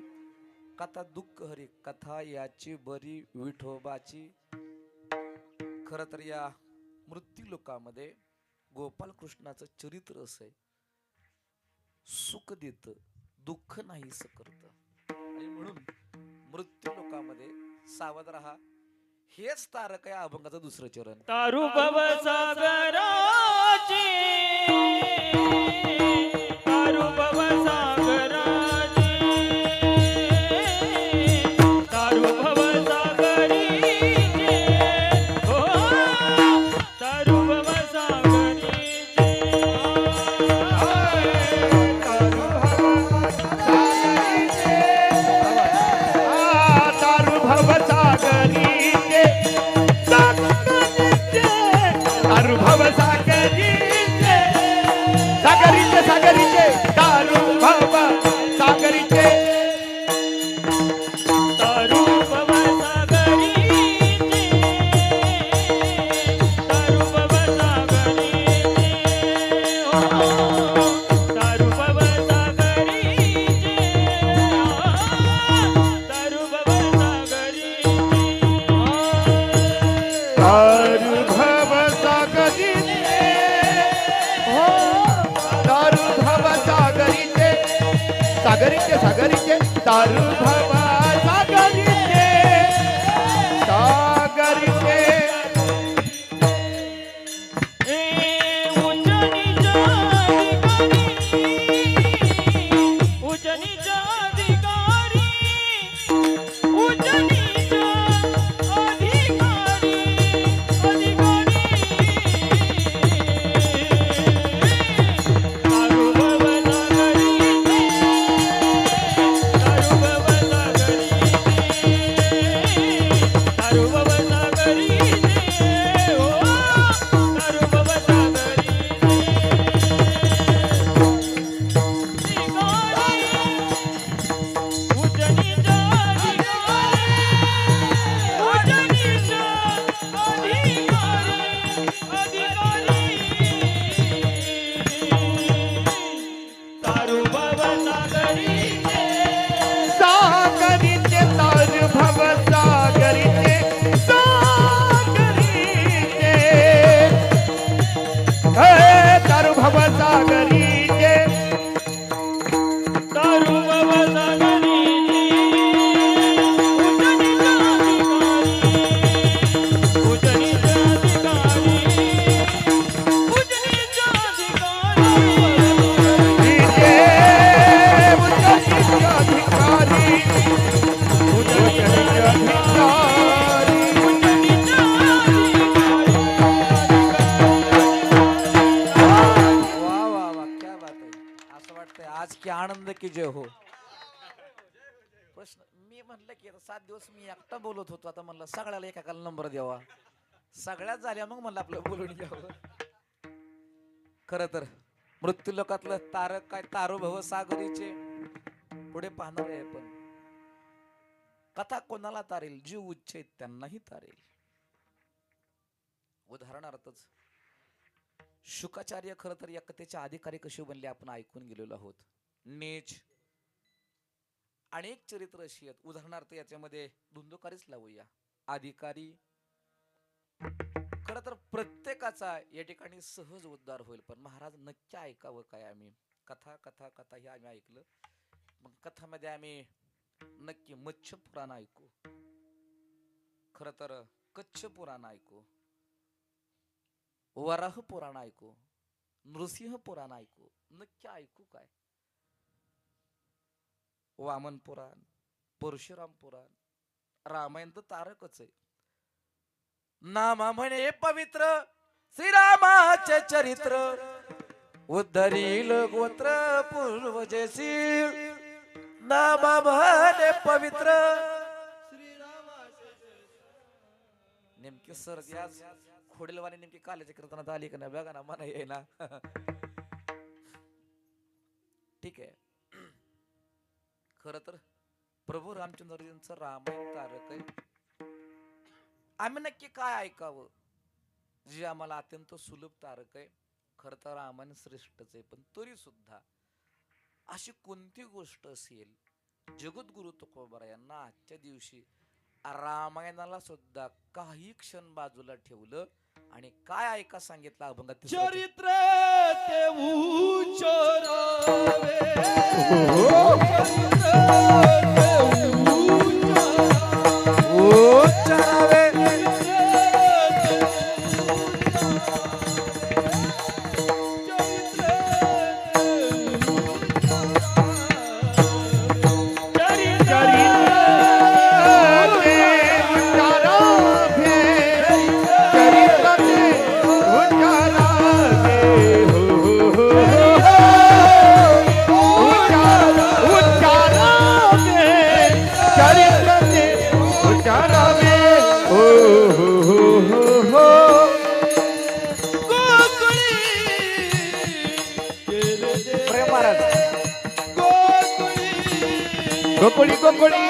कथा दुःख हरी. कथा याची बरी विठोबाची. खर तर या मृत्यू लोकामध्ये गोपाल कृष्णाचं चरित्र असं आहे, सुख देत दुःख नाहीस करत. आणि म्हणून मृत्यू लोकामध्ये सावध राहा. हेच तारक आहे अभंगाचं दुसरं चरण. तारू भव सागराची तारू भव सागराची तारू भव सागरीचे हो तारू भव सागरीचे तारू भव सागरीचे तारू भव सागरीचे सागरीचे सागरीचे तारू भव सागरीचे तारू भव सागरीचे तारू भव सागरीचे हो तारू भव सागरीचे तारू भव सागरीचे तारू भव सागरीचे हो तारू भव सागरीचे सागरीचे सागरीचे तारू भव सागरीचे सागरीचे उजनीचा अधिकारी उजनीचा अधिकारी अधिकारी की आनंद की जय हो. प्रश्न मी म्हणलं की आता 7 दिवस मी एकटा बोलत होतो, आता म्हणलं सगळ्याला एकाला नंबर द्यावा. सगळ्यात झाल्या मग म्हणलं आपलं बोलून घ्यावं. खर तर मृत्यू लोकातलं तारक काय तारो भव सागरीचे पुढे पाहणार आहे. पण कथा कोणाला तारेल, जीव उच्चेत त्यांनाही तारेल. उदाहरणार्थच शुकाचार्य खर तर या कथेचे अधिकारी कसे बनले आपण ऐकून गेलेलो आहोत. नीच अनेक चरित्र अशी आहेत. उदाहरणार्थ याच्यामध्ये धुंदुकारीच लावूया. अधिकारी खर तर प्रत्येकाचा या ठिकाणी सहज उद्धार होईल. पण महाराज नक्की ऐकावं काय आम्ही? कथा कथा कथा हे आम्ही ऐकलं. मग कथामध्ये आम्ही नक्की मत्स्य पुराण ऐकू, खर तर कच्छ पुराण ऐकू, वराह पुराण ऐकू, नृसिंह पुराण ऐकू. नक्की ऐकू काय? वामन पुराण, परशुराम पुराण, रामायण तर तारकच आहे. नामा म्हणे पवित्र श्रीरामाचे चरित्र, उद्धरील गोत्र पूर्वजेसी. नामा म्हणे पवित्र. नेमकी सर्दी आज खोडेलवाणी नेमकी काल्याच्या कीर्तनात आली का नाही बघा ना, मला ये ना. ठीक आहे. खर तर प्रभू रामचंद्रजींचं रामायण तारक आहे. आम्ही नक्की काय ऐकावं जे आम्हाला अत्यंत सुलभ तारक आहे? खर तर रामायण श्रेष्ठच आहे. पण तरी सुद्धा अशी कोणती गोष्ट असेल जगद्गुरु तुकोबाराय यांना आजच्या दिवशी रामायणाला सुद्धा काही क्षण बाजूला ठेवलं आणि काय ऐका सांगितलं अभंगात? चरित्र ते उच्चारावे, उच्चारावे. गोकुळी गोकुळी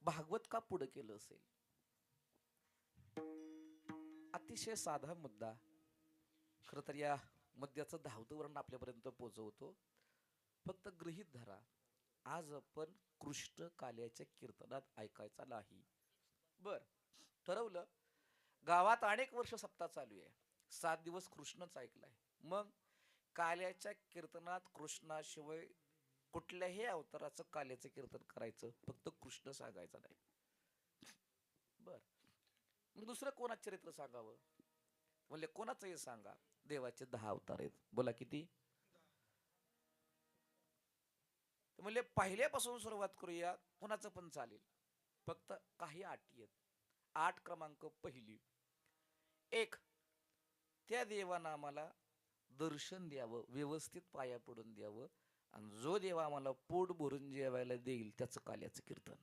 भागवत का पुढे केलं असेल? अतिशय साधा मुद्दा, खर तर या मुद्द्याचं धावतं वर्ण आपल्यापर्यंत पोहोचवतो. फक्त गृहीत धरा, आज आपण कृष्ण काल्याच्या कीर्तनात ऐकायचा नाही. बर, ठरवलं. गावात अनेक वर्ष सप्ताह चालू आहे, 7 दिवस कृष्णच ऐकलाय. मग काल्याच्या कीर्तनात कृष्णाशिवाय कुठल्याही अवताराचं काल्याचं कीर्तन करायचं, फक्त कृष्ण सांगायचं नाही. बर, मग दुसरं कोणाचं चरित्र सांगावं म्हणले कोणाचंही सांगा. देवाचे 10 अवतार आहेत. बोला किती? म्हणले पहिल्यापासून सुरुवात करूया, कोणाचं पण चालेल, फक्त काही अटी आहेत. 8 क्रमांक. पहिली, एक, त्या देवानं आम्हाला दर्शन द्यावं, व्यवस्थित पाया पडून द्यावं, आणि जो देव आम्हाला पोट भरून जेवायला देईल त्याचं काल्याचं कीर्तन.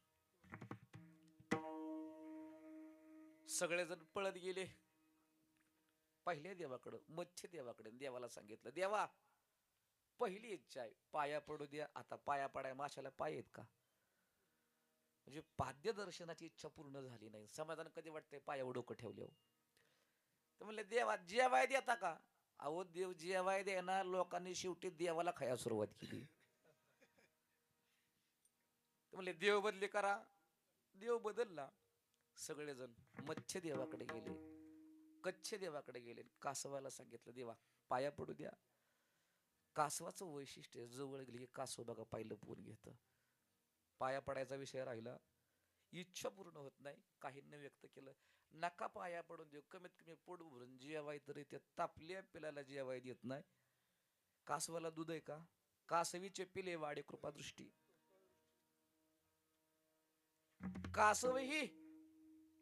सगळेजण पळत गेले पहिल्या देवाकडं, मच्छी देवाकडे. देवाला सांगितलं, देवा पहिली इच्छा आहे, पाया पडू द्या. आता पाया पडाय माशाला पाय आहेत का? म्हणजे पाद्य दर्शनाची इच्छा पूर्ण झाली नाही. समाधान कधी वाटतंय पायावर डोकं ठेवल्यावर? तर म्हणले, देवा जेवाय देता का? अहो देव जेवाय देणार, लोकांनी शेवटी देवाला खायला सुरुवात केली. म्हणले देव बदली करा. देव बदलला. सगळेजण मच्छी देवाकडे गेले, कच्छ देवाकडे गेले. कासवाला सांगितलं, देवा पाया पडू द्या. कासवाचं वैशिष्ट्य, जवळ गेली की कासव बघा पाहिलं पोन घेतं. पाया पडायचा विषय राहिला, इच्छा पूर्ण होत नाही. काहींनी व्यक्त केलं, नका पाया पडून देऊ, कमीत कमी पोट भरून जेवाय तरी ते तापल्या पिलाला जेवाय देत नाही. कासवाला दूध आहे का? कासवीचे पिले वाडे कृपादृष्टी. कासवही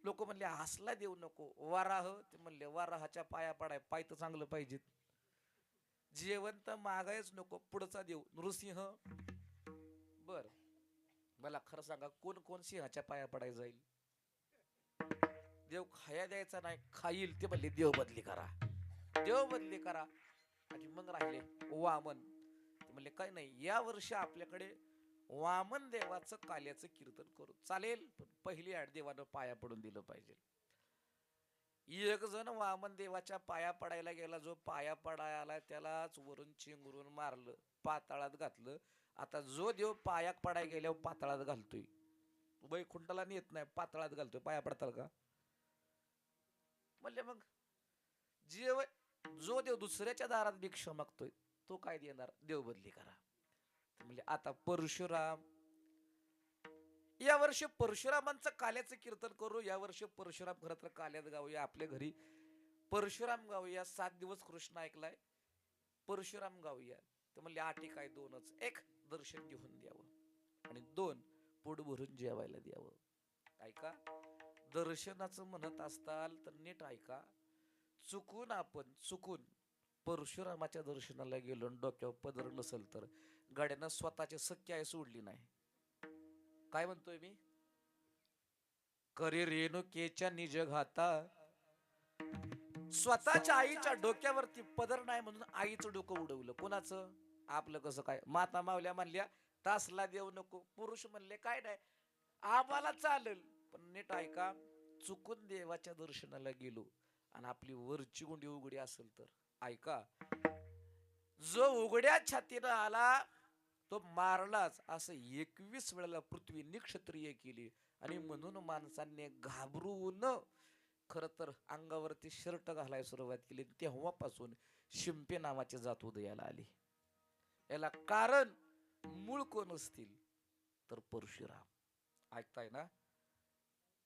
लोक म्हणले हसला देऊ नको. वाराह, ते म्हणले वराहाच्या पाया पडाय पाय तर चांगलं पाहिजेत. जेवण तर मागायच नको, पुढचा देव नृसिंह. बर, मला खरं सांगा, कोण कोण सिंहाच्या पाया पडाय जाईल? देव खाया द्यायचा नाही, खाईल. ते म्हणले देव बदली करा, देव बदली करा. आणि मग राहिले वामन. ते म्हणले काय नाही, या वर्षी आपल्याकडे वामन देवाचं काल्याचं कीर्तन करू. चालेल, पण पहिली आड देवानं पाया पडून दिलं पाहिजे. एक जण वामन देवाच्या पाया पडायला गेला, जो पाया पडायला त्यालाच वरून चिंगरून मारलं, पाताळात घातलं. आता जो देव पाया पडाय गेल्यावर पाताळात घालतोय, वैकुंठाला नेत नाही, पाताळात घालतोय, पाया पडताल का? म्हणले मग जो देव दुसऱ्याच्या दारात भिक्षा मागतोय तो काय देणार? देव बदली करा. म्हणजे आता परशुराम, या वर्षी परशुरामांचं काल्याचं कीर्तन करू. या वर्षी परशुराम खरं तर काल्यात गाऊया, आपल्या घरी परशुराम गाऊया. 7 दिवस कृष्ण ऐकलाय, परशुराम गाऊया. तर म्हणले अटी काय? 2च. 1, दर्शन घेऊन द्यावं, आणि 2, पोट भरून जेवायला द्यावं. ऐका, दर्शनाचं म्हणत असताल तर नीट ऐका. चुकून परशुरामाच्या दर्शनाला गेलो, डोक्यावर पदर नसेल तर गाड्यानं स्वतःचे सख्य आहे सोडली नाही. काय म्हणतोय मी? करे रेणुकेच्या निज घाता. स्वतःच्या आईच्या डोक्यावरती पदर नाही म्हणून आईचं डोकं उडवलं. कोणाचं? आपलं. कसं काय? माता मावल्या म्हणल्या तासला देऊ नको, पुरुष म्हणले काय नाही आम्हाला चालेल. पण नीट ऐका, चुकून देवाच्या दर्शनाला गेलो आणि आपली वरची गुंडी उघडी असेल तर ऐका, जो उघड्या छातीनं आला तो मारलाच. असं 21 वेळेला पृथ्वी निक्षत्रिय केली. आणि म्हणून माणसांनी घाबरून खर तर अंगावरती शर्ट घालायला सुरुवात केली. तेव्हापासून शिंपे नावाची जात उदयाला आली. याला कारण मूळ कोण असतील तर परशुराम. ऐकताय ना?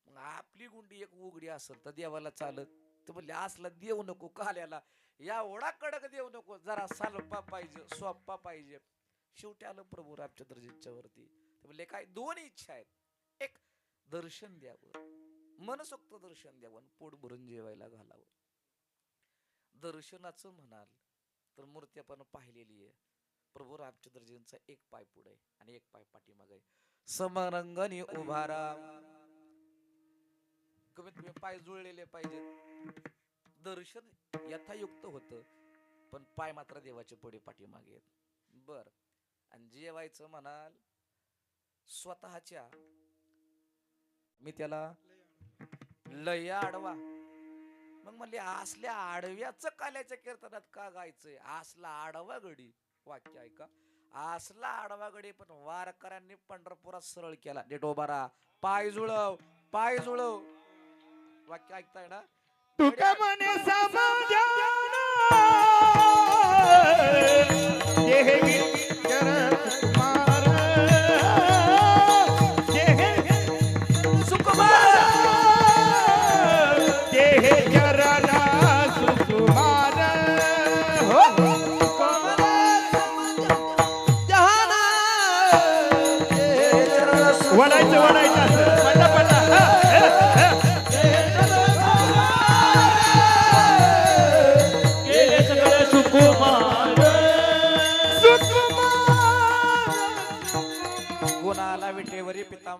मग आपली गुंडी एक उघडी असेल तर देवाला चालत. तर म्हणले असला देव नको काल्याला, एवढा कडक देव नको, जरा सालपा पाहिजे, सोप्पा पाहिजे. शेवटी आलं प्रभू रामचंद्रजींच्या वरती. ते म्हणले काय? 2 इच्छा आहेत. 1, दर्शन द्यावं, मनसोक्त दर्शन द्यावं, पोट भरून जेवायला घालावं. दर्शनाचं म्हणाल तर मूर्ती आपण पाहिलेली आहे. प्रभू रामचंद्रजींचा 1 पाय पुढे आणि 1 पाय पाठीमागे आहे. समरंगणी उभारा. कमीत कमी पाय जुळलेले पाहिजेत. दर्शन यथायुक्त होतं, पण पाय मात्र देवाचे पुढे पाठीमागे आहेत. बर, आणि जेवायचं म्हणाल स्वतःच्या, मी त्याला लय आडवा. मग म्हणले असल्या आडव्याचं काल्याच्या कीर्तनात का गायचंय? असला आडवा गडी. वाक्य ऐका, असला आडवा गडी पण वारकऱ्यांनी पंढरपुरात सरळ केला. नीट उभा राहा, पाय जुळव, पाय जुळव. वाक्य ऐकताय ना? तुका मने समाधान देही चरण कुमार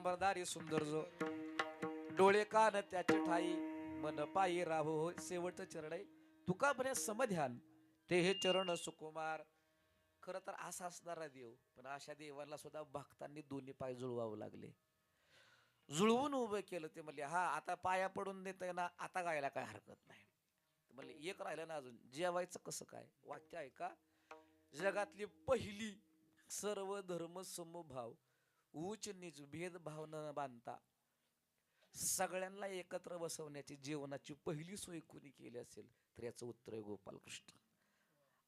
अंबरदारी सुंदर जो डोळे कान त्याचे ठाई मन पायी राहो होय शेवटचं चरण आहे तुका म्हणे समध्यान ते हे चरण सुकुमार. खरं तर असा असणारा देव पण अशा देवाला सुद्धा भक्तांनी दोन्ही पाय जुळवावं लागले. जुळवून उभं केलं ते म्हणले हा आता पाया पडून देतय ना आता गायला काय हरकत नाही. म्हणले एक राहिलं ना अजून जेवायचं कसं काय. वाक्य आहे का जगातली पहिली सर्व धर्म समभाव उच्च नीच भेदभाव न बांधता सगळ्यांना एकत्र बसवण्याची जीवनाची पहिली सोय कोणी केली असेल तर याचं उत्तर आहे गोपालकृष्ण.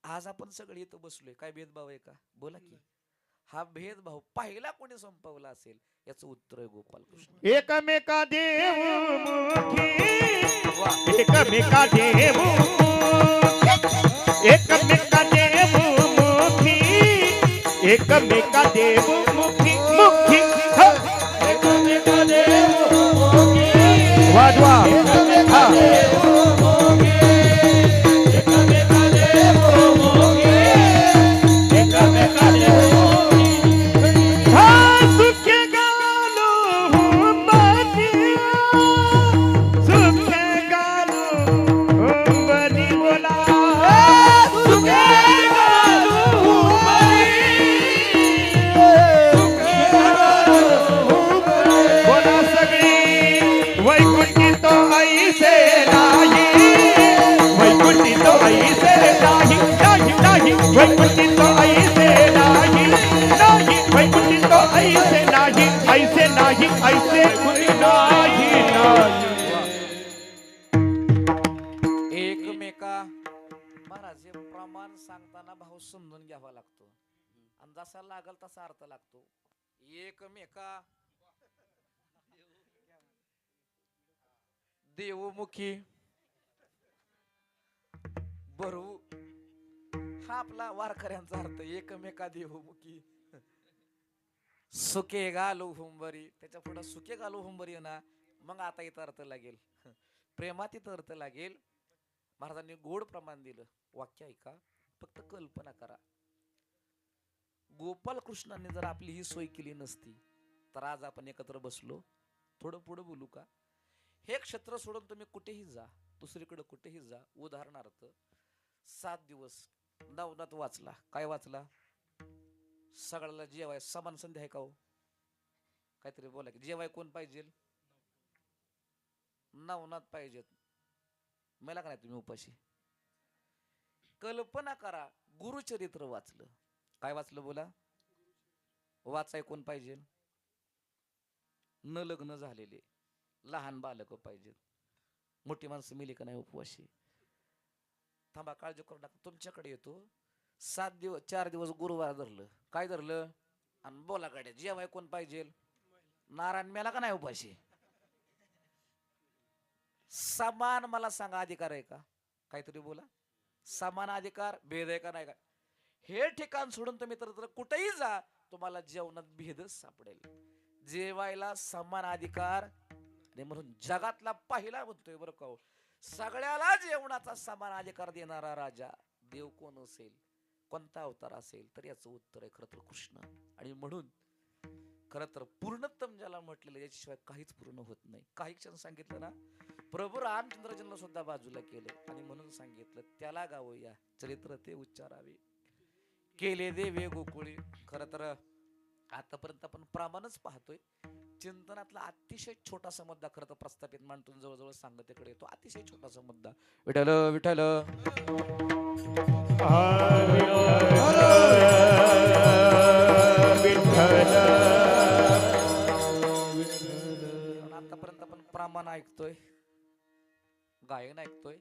आज आपण सगळे इथं बसलोय काय भेदभाव आहे का बोला की. हा भेदभाव पहिला कोणी संपवला असेल याचं उत्तर आहे गोपालकृष्ण. एकमेका देवमुखी वा एकमेका देवमुखी एकमेका देवमुखी एकमेका देवमुखी मुखी एकमेका देवमुखी वाजवा हा एकमेका देवमुखी एकमेका देवमुखी हा सुखे गालो बदिया सुखे गालो बदी बोला सुखे गालू बोला सगळी वैकुंठी तो ऐसे नाही वैकुंठी तो ऐसे नाही नाही नाही वैकुंठी तो ऐसे नाही नाही वैकुंठी तो ऐसे नाही ऐसे नाही ऐसे नाही नाही एकमेका महाराज हे प्रमाण सांगताना भाव समजून घ्यावा लागतो आणि जसा लागल तसा अर्थ लागतो. एकमेका देवमुखी बरू हा आपला वारकऱ्यांचा अर्थ एकमेका देवमुखी. सुके गालो हुंबरी त्याच्या पुढे सुके गालो हुंबरी ना मग आता इथं अर्थ लागेल प्रेमात इथं अर्थ लागेल. महाराजांनी गोड प्रमाण दिलं. वाक्य ऐका फक्त कल्पना करा गोपाल कृष्णांनी जर आपली ही सोय केली नसती तर आज आपण एकत्र बसलो. थोडं पुढे बोलू का. हे क्षेत्र सोडून तुम्ही कुठेही जा दुसरीकडे कुठेही जा. उदाहरणार्थ 7 दिवस नवनाथ वाचला काय वाचला सगळ्याला जेवाय समान संधी आहे का हो काहीतरी बोला की जेवाय कोण पाहिजे नवनाथ पाहिजेत. मला का नाही तुम्ही उपाशी. कल्पना करा गुरुचरित्र वाचलं काय वाचलं बोला. वाचाय कोण पाहिजे न लग्न झालेले लहान बालक पाहिजेत. मोठी माणसं मिली का नाही उपवाशी. थांबा काळजी करू नका तुमच्याकडे येतो. 7 दिवस 4 दिवस गुरुवार धरलं काय धरलं आणि बोला गाड्या जेवाय कोण पाहिजे नारायण मेला का नाही उपाशी. समान मला सांगा अधिकार आहे का काहीतरी बोला. समान अधिकार भेद आहे का नाही का. हे ठिकाण सोडून तुम्ही तर कुठेही जा तुम्हाला जेवणात भेदच सापडेल. जेवायला समान अधिकार आणि म्हणून जगातला पहिला म्हणतोय बरं का सगळ्याला जेवणाचा समान अधिकार देणारा राजा देव कोण असेल कोणता अवतार असेल तर याचं उत्तर आहे खरं तर कृष्ण. आणि म्हणून खरं तर पूर्णत्तम ज्याला म्हटलेलं याच्याशिवाय काहीच पूर्ण होत नाही. काही क्षण सांगितलं ना प्रभू रामचंद्राजींना सुद्धा बाजूला केलं आणि म्हणून सांगितलं त्याला गावूया चरित्र ते उच्चारावे केले देवे गोकुळी. खरं तर आतापर्यंत आपण प्रमाणच पाहतोय. चिंतनातला अतिशय छोटासा मुद्दा खरं तर प्रस्थापित मांडतो जवळजवळ सांगतेकडे येतो. अतिशय छोटासा मुद्दा विठ्ठल विठ्ठल आतापर्यंत आपण प्रमाण ऐकतोय गायन ऐकतोय.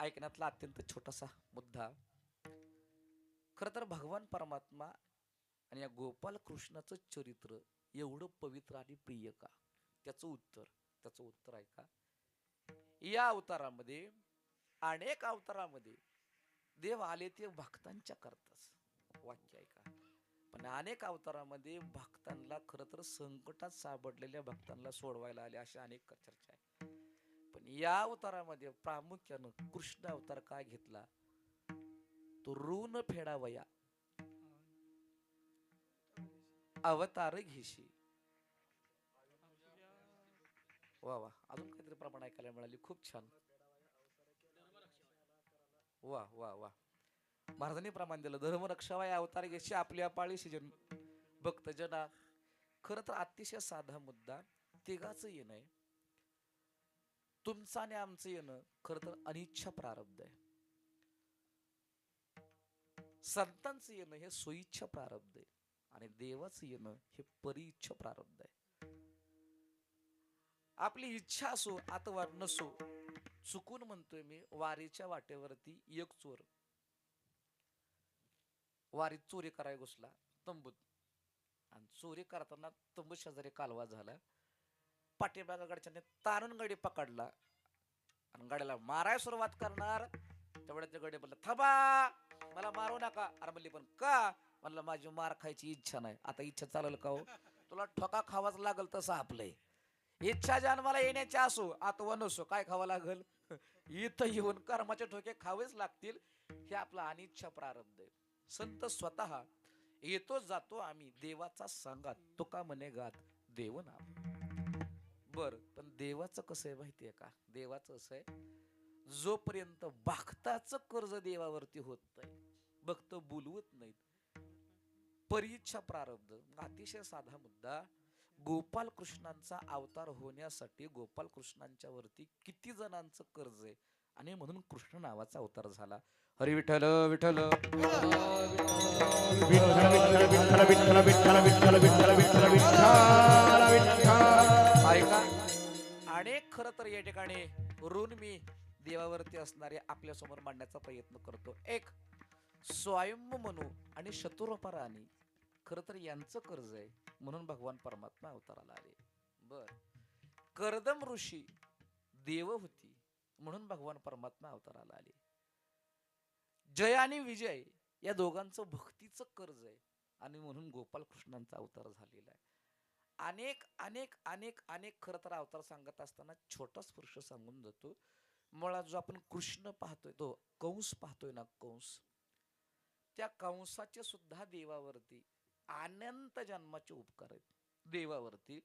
ऐकण्यातला अत्यंत छोटासा मुद्दा खर तर भगवान परमात्मा आणि या गोपाल कृष्णाचं चरित्र एवढं पवित्र आणि प्रिय का त्याचं उत्तर आहे का. या अवतारामध्ये अनेक अवतारामध्ये देव आले ते भक्तांच्या करताच. वाक्य आहे का पण अनेक अवतारामध्ये भक्तांना खरं तर संकटात सापडलेल्या भक्तांना सोडवायला आले अशा अनेक चर्चा आहे. पण या अवतारामध्ये प्रामुख्यानं कृष्ण अवतार काय घेतला तो ऋण फेडावया अवतार घेशी. वा वा, अजून काहीतरी प्रमाण ऐकायला मिळाली, खूप छान. वा वा वा, महाराजांनी प्रमाण दिलं. धर्म रक्षावा या अवतार घेशी आपल्या पाळीशी जन भक्त जना. खर तर अतिशय साधा मुद्दा. तिघाचं येणं आहे, तुमचं आणि आमचं येणं खर तर अनिच्छा प्रारब्ध आहे. संतांचं येणं हे सोयीच्छा प्रारब्ध आहे आणि देवाचं येणं हे परिइच्छा प्रारब्ध आहे. आपली इच्छा असो अथवा नसो, चुकून म्हणतोय मी, वारीच्या वाटेवरती एक चोर वारीत चोरी करायला घुसला तंबूत, आणि चोरी करताना तंबू शेजारी कालवा झाला. पाठीमागा गाडीच्याने तारून गाडी पकडला आणि गाडीला मारायला सुरुवात करणार. तेवढ्या गाडी म्हणलं थांबा, मला मारू नका. अरे म्हणली पण का? म्हणलं माझी मार खायची इच्छा नाही. आता इच्छा चालेल का हो? तुला ठोका खावाच लागल तसं आपलंय. इच्छा जन्माला येण्याची असो अथवा नसो, काय खावं लागल? इथं येऊन कर्माचे ठोके खावेच लागतील. हे आपला अनिच्छा प्रारब्ध आहे. संत स्वतः येतो जातो आम्ही देवाचा सांगात, तुका म्हणे गात देव नाम. बर, पण देवाचं कसं आहे माहितीये का? देवाचं असं आहे, जोपर्यंत भक्ताचं कर्ज देवावरती होत नाही, भक्त बोलवत नाहीत, परिइच्छा प्रारब्ध. अतिशय साधा मुद्दा. गोपाल कृष्णांचा अवतार होण्यासाठी गोपाल कृष्णांच्या वरती किती जणांचं कर्ज आहे, आणि म्हणून कृष्ण नावाचा अवतार झाला. हरी विठ्ठल विठ्ठल ऐका. अनेक खर तर या ठिकाणी ऋण मी देवावरती असणारे आपल्या समोर मांडण्याचा प्रयत्न करतो. एक, स्वयंभू मनू आणि शत्रुपराणी खर तर यांचं कर्ज आहे, म्हणून भगवान परमात्मा अवताराला आले. बर, कर्दम ऋषी देव होती, म्हणून भगवान परमात्मा अवताराला आले. जय आणि विजय या दोघांचं भक्तीचं कर्ज आहे, आणि म्हणून गोपाल कृष्णांचा अवतार झालेला आहे. अनेक अनेक अनेक अनेक खरं तर अवतार सांगत असताना छोटा स्पर्श सांगून जातो. मुळात जो आपण कृष्ण पाहतोय, तो कंस पाहतोय ना, कंस, त्या कंसाचे सुद्धा देवावरती अनंत जन्माचे उपकार आहेत. देवावरती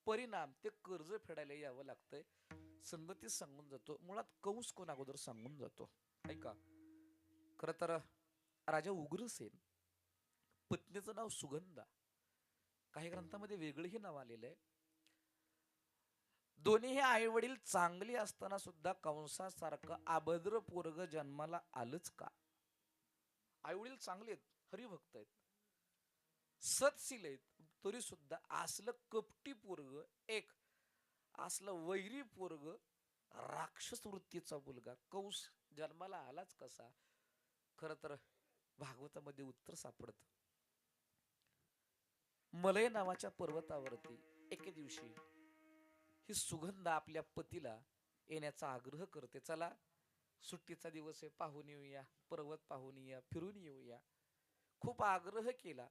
परिणाम ते कर्ज फेडायला यावं लागतंय. संगती सांगून जातो. मुळात कंस कोण अगोदर सांगून जातो. ऐका, खर तर राजा उग्रसेन, पत्नीचं नाव सुगंधा, काही ग्रंथामध्ये वेगळंही नाव आलेलं आहे. दोन्ही आई वडील चांगली असताना सुद्धा कंसासारखं अभद्र पोरग जन्माला आलंच का? आई वडील चांगले आहेत, हरिभक्त आहेत, सत्शील आहेत, तरी सुद्धा असलं कपटी पोरग, एक असलं वैरी पोरग, राक्षस वृत्तीचा मुलगा कंस जन्माला आलाच कसा? खर तर भागवतामध्ये उत्तर सापडत. मलय नावाच्या पर्वतावरती एके दिवशी ही सुगंधा आपल्या पतीला येण्याचा आग्रह करते. चला, सुट्टीचा दिवस आहे, पाहून येऊया, पर्वत पाहून येऊया, फिरून येऊया. खूप आग्रह केला.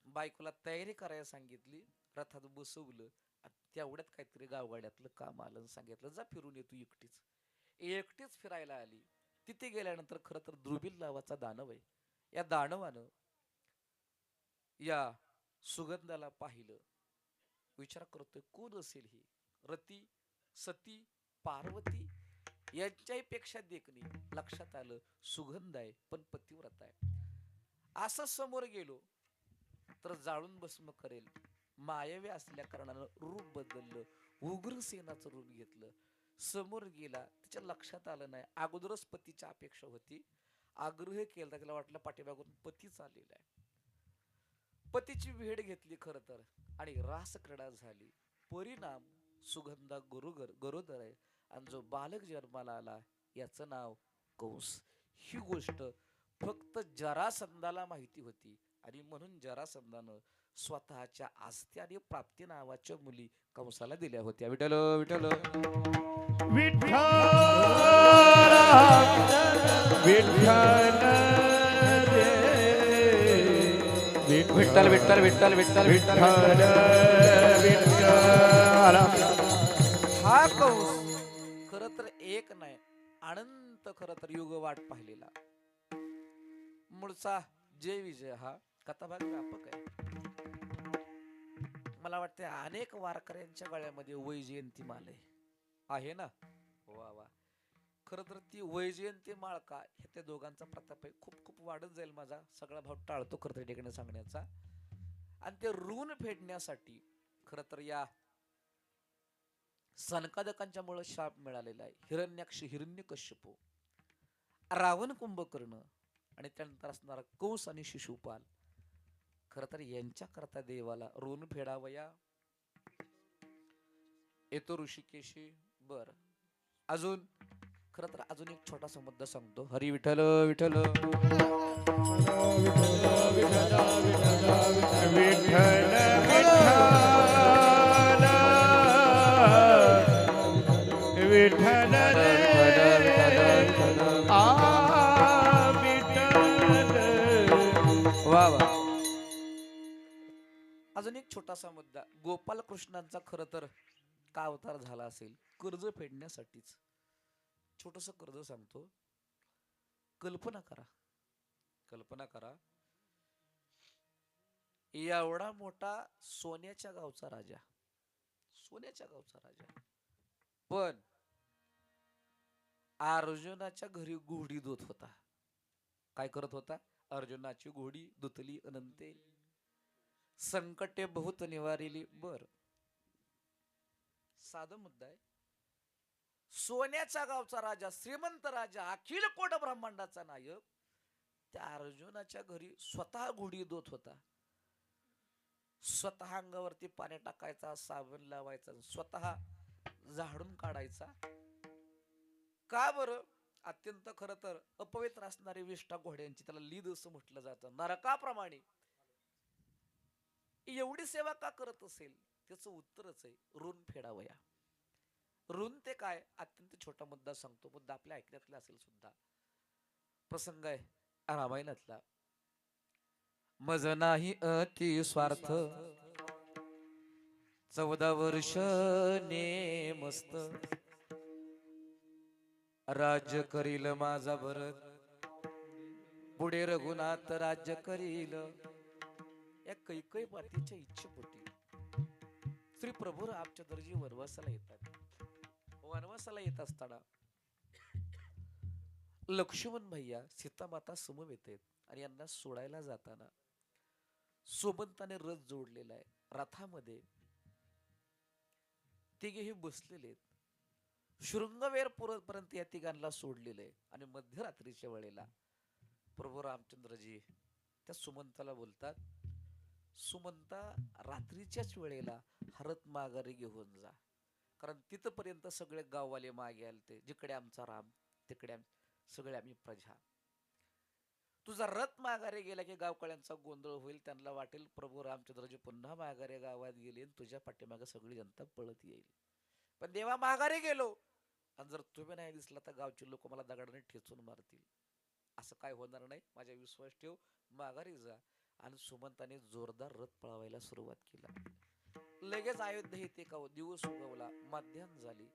बायकोला तयारी करायला सांगितली, रथात बसवलं, तेवढ्यात काहीतरी गावगाड्यातलं काम आलं, सांगितलं जा फिरून ये तू एकटीच. एकटीच फिरायला आली. तिथे गेल्यानंतर खरं तर द्रुबिल नावाचा दानव आहे. या दानवानं या सुगंधाला पाहिलं. विचार करतोय कोण असेल ही? रती, सती, पार्वती यांच्याही पेक्षा देखणी. लक्षात आलं सुगंध आहे, पण पतिव्रता आहे. असं समोर गेलो तर जाळून भस्म करेल. मायावी असल्या कारणानं रूप बदललं, उग्रसेनाचं रूप घेतलं. समोर गेला, तिच्या लक्षात आलं नाही, अगोदरच पतीची अपेक्षा होती. आग्रह केला, तिला वाटलं पाठीमागून पतीच आलेला आहे. पतीची भेट घेतली खर तर, आणि रास क्रीडा झाली. परिणाम सुगंधा गरोदर आहे, आणि जो बालक जन्माला आला याचं नाव कंस. ही गोष्ट फक्त जरासंधाला माहिती होती, आणि म्हणून जरासंधानं स्वतःच्या आस्ती आणि प्राप्ती नावाच्या मुली कंसाला दिल्या होत्या. विठ्ठल विठ्ठल विठ्ठल विठ्ठल विठ्ठल विठ्ठल विठ्ठल विठ्ठल. हा कंस खर तर एक नाही, अनंत खर तर युग वाट पाहिलेला. मूळचा जय विजय हा कथाभाग व्यापक आहे. मला वाटते अनेक वारकऱ्यांच्या गळ्यामध्ये वैजयंती माल आहे ना. वा वा. खर तर ती वैजयंती माळ का हे त्या दोघांचा प्रताप आहे. खूप खूप वाढत जाईल, माझा सगळा भाव टाळतो खरं तर ठिकाणी सांगण्याचा. आणि ते ऋण फेडण्यासाठी खर तर या सनकादकांच्या मुळे शाप मिळालेला आहे. हिरण्याक्ष, हिरण्यकश्यपू, रावण, कुंभकर्ण आणि त्यानंतर असणारा कंस आणि शिशुपाल. खर तर यांच्या करता देवाला ऋण फेडावया येतो ऋषिकेशी. बर, अजून खर तर अजून एक छोटासा मुद्दा सांगतो. हरी विठ्ठल विठ्ठल. विठ्ठल विठ्ठल वा वा. अजून एक छोटासा मुद्दा. गोपाल कृष्णांचा खर तर का अवतार झाला असेल? कर्ज फेडण्यासाठीच. छोटस कर्ज सांगतो. कल्पना करा, कल्पना करा, एवढा मोठा सोन्याच्या गावचा राजा, सोन्याच्या गावचा राजा, पण अर्जुनाच्या घरी घोडी दूत होता. काय करत होता? अर्जुनाची घोडी दुतली अनंते, संकटे बहुत निवारिली. बर, साधा मुद्दा आहे. सोन्याच्या गावचा राजा, श्रीमंत राजा, अखिल कोट ब्रह्मांडाचा नायक, त्या अर्जुनाच्या घरी स्वतः घोडी दूत होता. स्वतः अंगावरती पाणी टाकायचा, साबण लावायचा, स्वतः झाडून काढायचा. का बरं? अत्यंत खर तर अपवित्र असणारी विष्ठा घोड्यांची, त्याला लीद असं म्हटलं जातं, नरकाप्रमाणे. एवढी सेवा का करत असेल? त्याचं उत्तरच आहे ऋण फेडावया. ऋण ते काय? अत्यंत छोटा मुद्दा सांगतो. मुद्दा आपल्या ऐकण्यातला असेल सुद्धा. प्रसंग आहे रामायणातला. मज नाही अति स्वार्थ, 14 वर्ष नेमस्त, राज्य करील माझा भरत, पुढे रघुनाथ राज्य करील. या कैकई पातीच्या इच्छेपोटी श्री प्रभू रामचंद्रजी वनवासाला येतात. वनवासाला येत असताना लक्ष्मण भैया सीता माता समवेत आहेत आणि यांना सोडायला जाताना सोबताने रथ जोडलेला आहे. रथामध्ये तिघेही बसलेले आहेत. शृंगवेर पर्यंत या तिघांना सोडलेलं आहे. आणि मध्यरात्रीच्या वेळेला प्रभू रामचंद्रजी त्या सुमंताला बोलतात, सुमंता, रात्रीच्याच वेळेला हरत माघारी घेऊन जा, कारण तिथपर्यंत सगळे गाववाले मागे आलते. जिकडे आमचा राम तिकडे सगळे आम्ही प्रजा. तुझा रथ माघारी गेला की गावकळ्यांचा गोंधळ होईल. त्यांना वाटेल प्रभू रामचंद्रजी पुन्हा माघारी गावात गेले, तुझ्या पाठीमागे सगळी जनता पळत येईल. पण देवा माघारी गेलो आणि जर तुम्ही नाही दिसला तर गावचे लोक मला दगडाने ठेचून मारतील. असं काय होणार नाही, माझ्या विश्वास ठेव, माघारी जा. आणि सुमंताने जोरदार रथ पळवायला सुरुवात केला. लगेच अयोध्या येथे का दिवस उगवला, मध्याह्न झाली.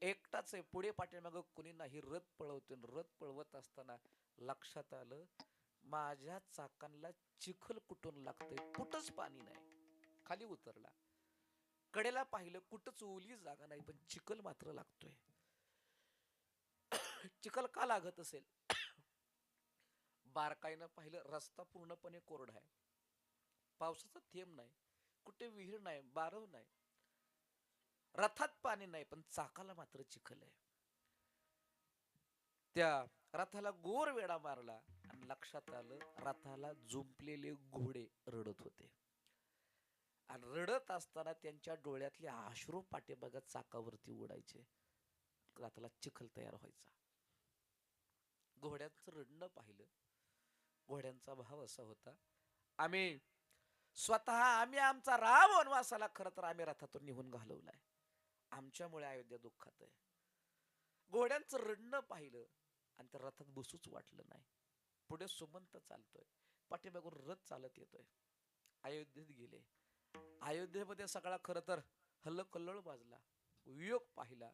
एकटाच आहे, पुढे पाठीमागं कुणी नाही. रथ पळवतो. रथ पळवत असताना लक्षात आलं, माझ्या चाकांना चिखल कुठून लागतंय, कुठंच पाणी नाही. खाली उतरला, कडेला पाहिलं, कुठंच ओली जागा नाही, पण चिखल मात्र लागतोय. चिखल का लागत असेल? बारकाईनं पाहिलं, रस्ता पूर्णपणे कोरडा आहे, पावसाचा थेंब नाही, कुठे विहीर नाही, बारव नाही, रथात पाणी नाही, पण चाकाला मात्र चिखल आहे. त्या रथाला गोर वेढा मारला आणि लक्षात आलं, रथाला जुंपलेले घोडे रडत होते. आणि रडत असताना त्यांच्या डोळ्यातले अश्रू पाठीमागे चाकावरती उडायचे. रथाला चिखल तयार व्हायचा. घोड्यांचं रडणं पाहिलं. घोड्यांचा भाव असा होता, आम्ही आमचा राम वनवासाला खरं तर आम्ही रथातून निघून घालवलाय, आमच्यामुळे अयोध्या दुःखात आहे. घोड्यांचं रडणं पाहिलं आणि त्या रथात बसूच वाटलं नाही. पुढे सुमंत चालतोय, पाठीमागून रथ चालत येतोय. अयोध्येत गेले. अयोध्येमध्ये सगळा खरं तर हल्लकल्लोळ वाजला, वियोग पाहिला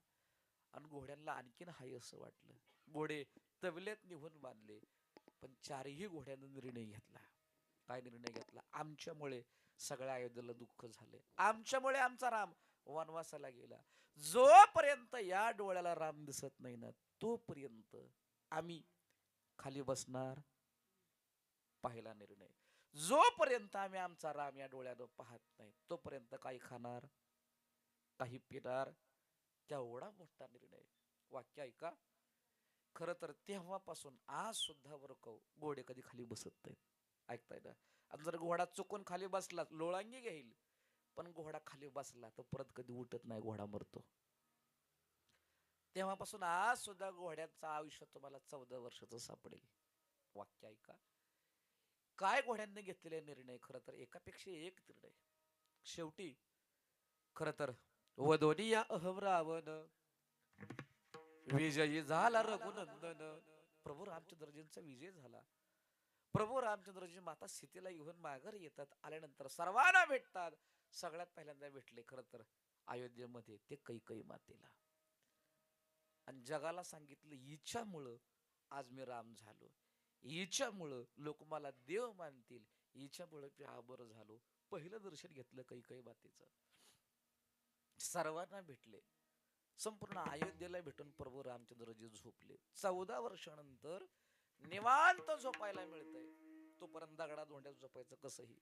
आणि घोड्यांना आणखीन हाय असं वाटलं. घोडे तबलेत निघून बांधले. पण चारही घोड्यांना निर्णय घेतला. काय निर्णय घेतला? आमच्यामुळे सगळ्या अयोध्येला दुःख झाले. आमच्यामुळे आमचा राम वनवासाला गेला. जोपर्यंत या डोळ्याला राम दिसत नाही ना तोपर्यंत आम्ही खाली बसणार. पहिला निर्णय. जोपर्यंत आम्ही आमचा राम या डोळ्यानं पाहत नाही तोपर्यंत काही खाणार, काही पिणार. केवढा मोठा निर्णय. वाक्य ऐका. खर तर तेव्हापासून आज सुद्धा बरं घोडे कधी खाली बसत नाहीत. ऐकताय ना. आणि जर घोडा चुकून खाली बसला लोळांगी घेईल, पण घोडा खाली बसला तर परत कधी उठत नाही, घोडा मरतो. तेव्हापासून आज सुद्धा घोड्यांचं आयुष्य तुम्हाला 14 वर्षाचं सापडेल. वाक्य ऐका. काय घोड्यांनी घेतलेले निर्णय, खर तर एकापेक्षा एक निर्णय. शेवटी खर तर वदोनी या अहमरावण विजयी झाला रघुनंदन. प्रभू रामचंद्रजींचा विजय झाला. प्रभू रामचंद्रजी माता सीतेला घेऊन माघारी येतात. आल्यानंतर सर्वांना भेटतात. सगळ्यात पहिल्यांदा भेटले खर तर अयोध्येमध्ये ते कैकेयी मातेला. आणि जगाला सांगितलं हिच्यामुळं आज मी राम झालो, हिच्यामुळं लोक मला देव मानतील, हिच्यामुळं मी आबर झालो. पहिलं दर्शन घेतलं कैकेयी मातेचं. सर्वांना भेटले. संपूर्ण अयोध्येला भेटून प्रभू रामचंद्रजी झोपले. 14 वर्षानंतर निवांत झोपायला मिळतंय. तोपर्यंत दगडा धोंड्यात झोपायचं कसंही.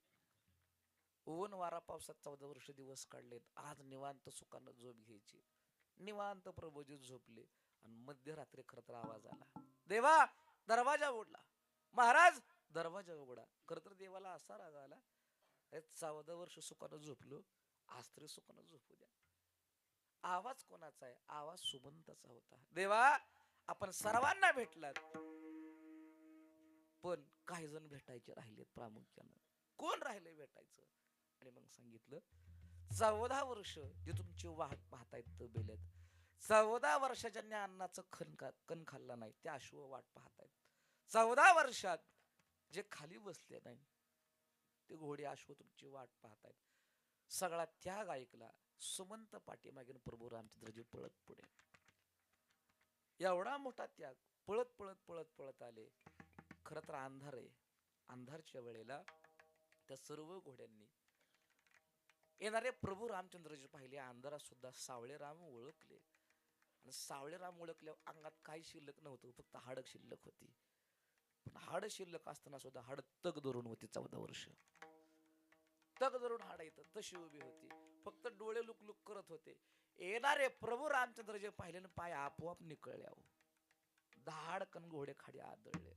ऊन वारा पावसात 14 वर्ष दिवस काढलेत. आज निवांत सुखानं झोप घ्यायची. निवांत प्रभूजी झोपले. आणि मध्यरात्री खरं तर आवाज आला, देवा दरवाजा उघडला. महाराज दरवाजा उघडा. खरं तर देवाला असा राग आला, 14 वर्ष सुखानं झोपलो, आज तरी सुखानं झोपू द्या. आवाज कोणाचा आहे? आवाज सुमंताचा होता. देवा आपण सर्वांना भेटलात, पण काही जण भेटायचे राहिलेत प्रामुख्यानं. कोण राहिले भेटायचं? आणि मग सांगितलं 14 वर्ष जे तुमची वाट पाहतायत तबेल्यात, 14 वर्षाच्या अन्नाचं कण खाल्ला नाही ते अश्व वाट पाहतायत. 14 वर्षात जे खाली बसले नाही ते घोडे अश्व तुमची वाट पाहतायत. सगळा त्याग ऐकला. सुमंत पाठीमागून प्रभू रामचंद्रजी पळत पुढे. एवढा मोठा त्याग. पळत पळत पळत पळत आले. खरं तर अंधार आहे. अंधारच्या वेळेला त्या सर्व घोड्यांनी येणारे प्रभू रामचंद्रजी पाहिले. अंधारात सुद्धा सावळे राम ओळखले. आणि सावळे राम ओळखल्यावर अंगात काही शिल्लक नव्हतं, फक्त हाडक शिल्लक होती. पण हाड शिल्लक असताना सुद्धा हाड तग धरून होती. 14 वर्ष तग धरून हाड येतं तशी उभी होती. फक्त डोळे लुकलुक करत होते. येणारे प्रभू रामचंद्रजी पाहिले पाय आपोआप निकळले. धाडकन घोडे खाली आदळले.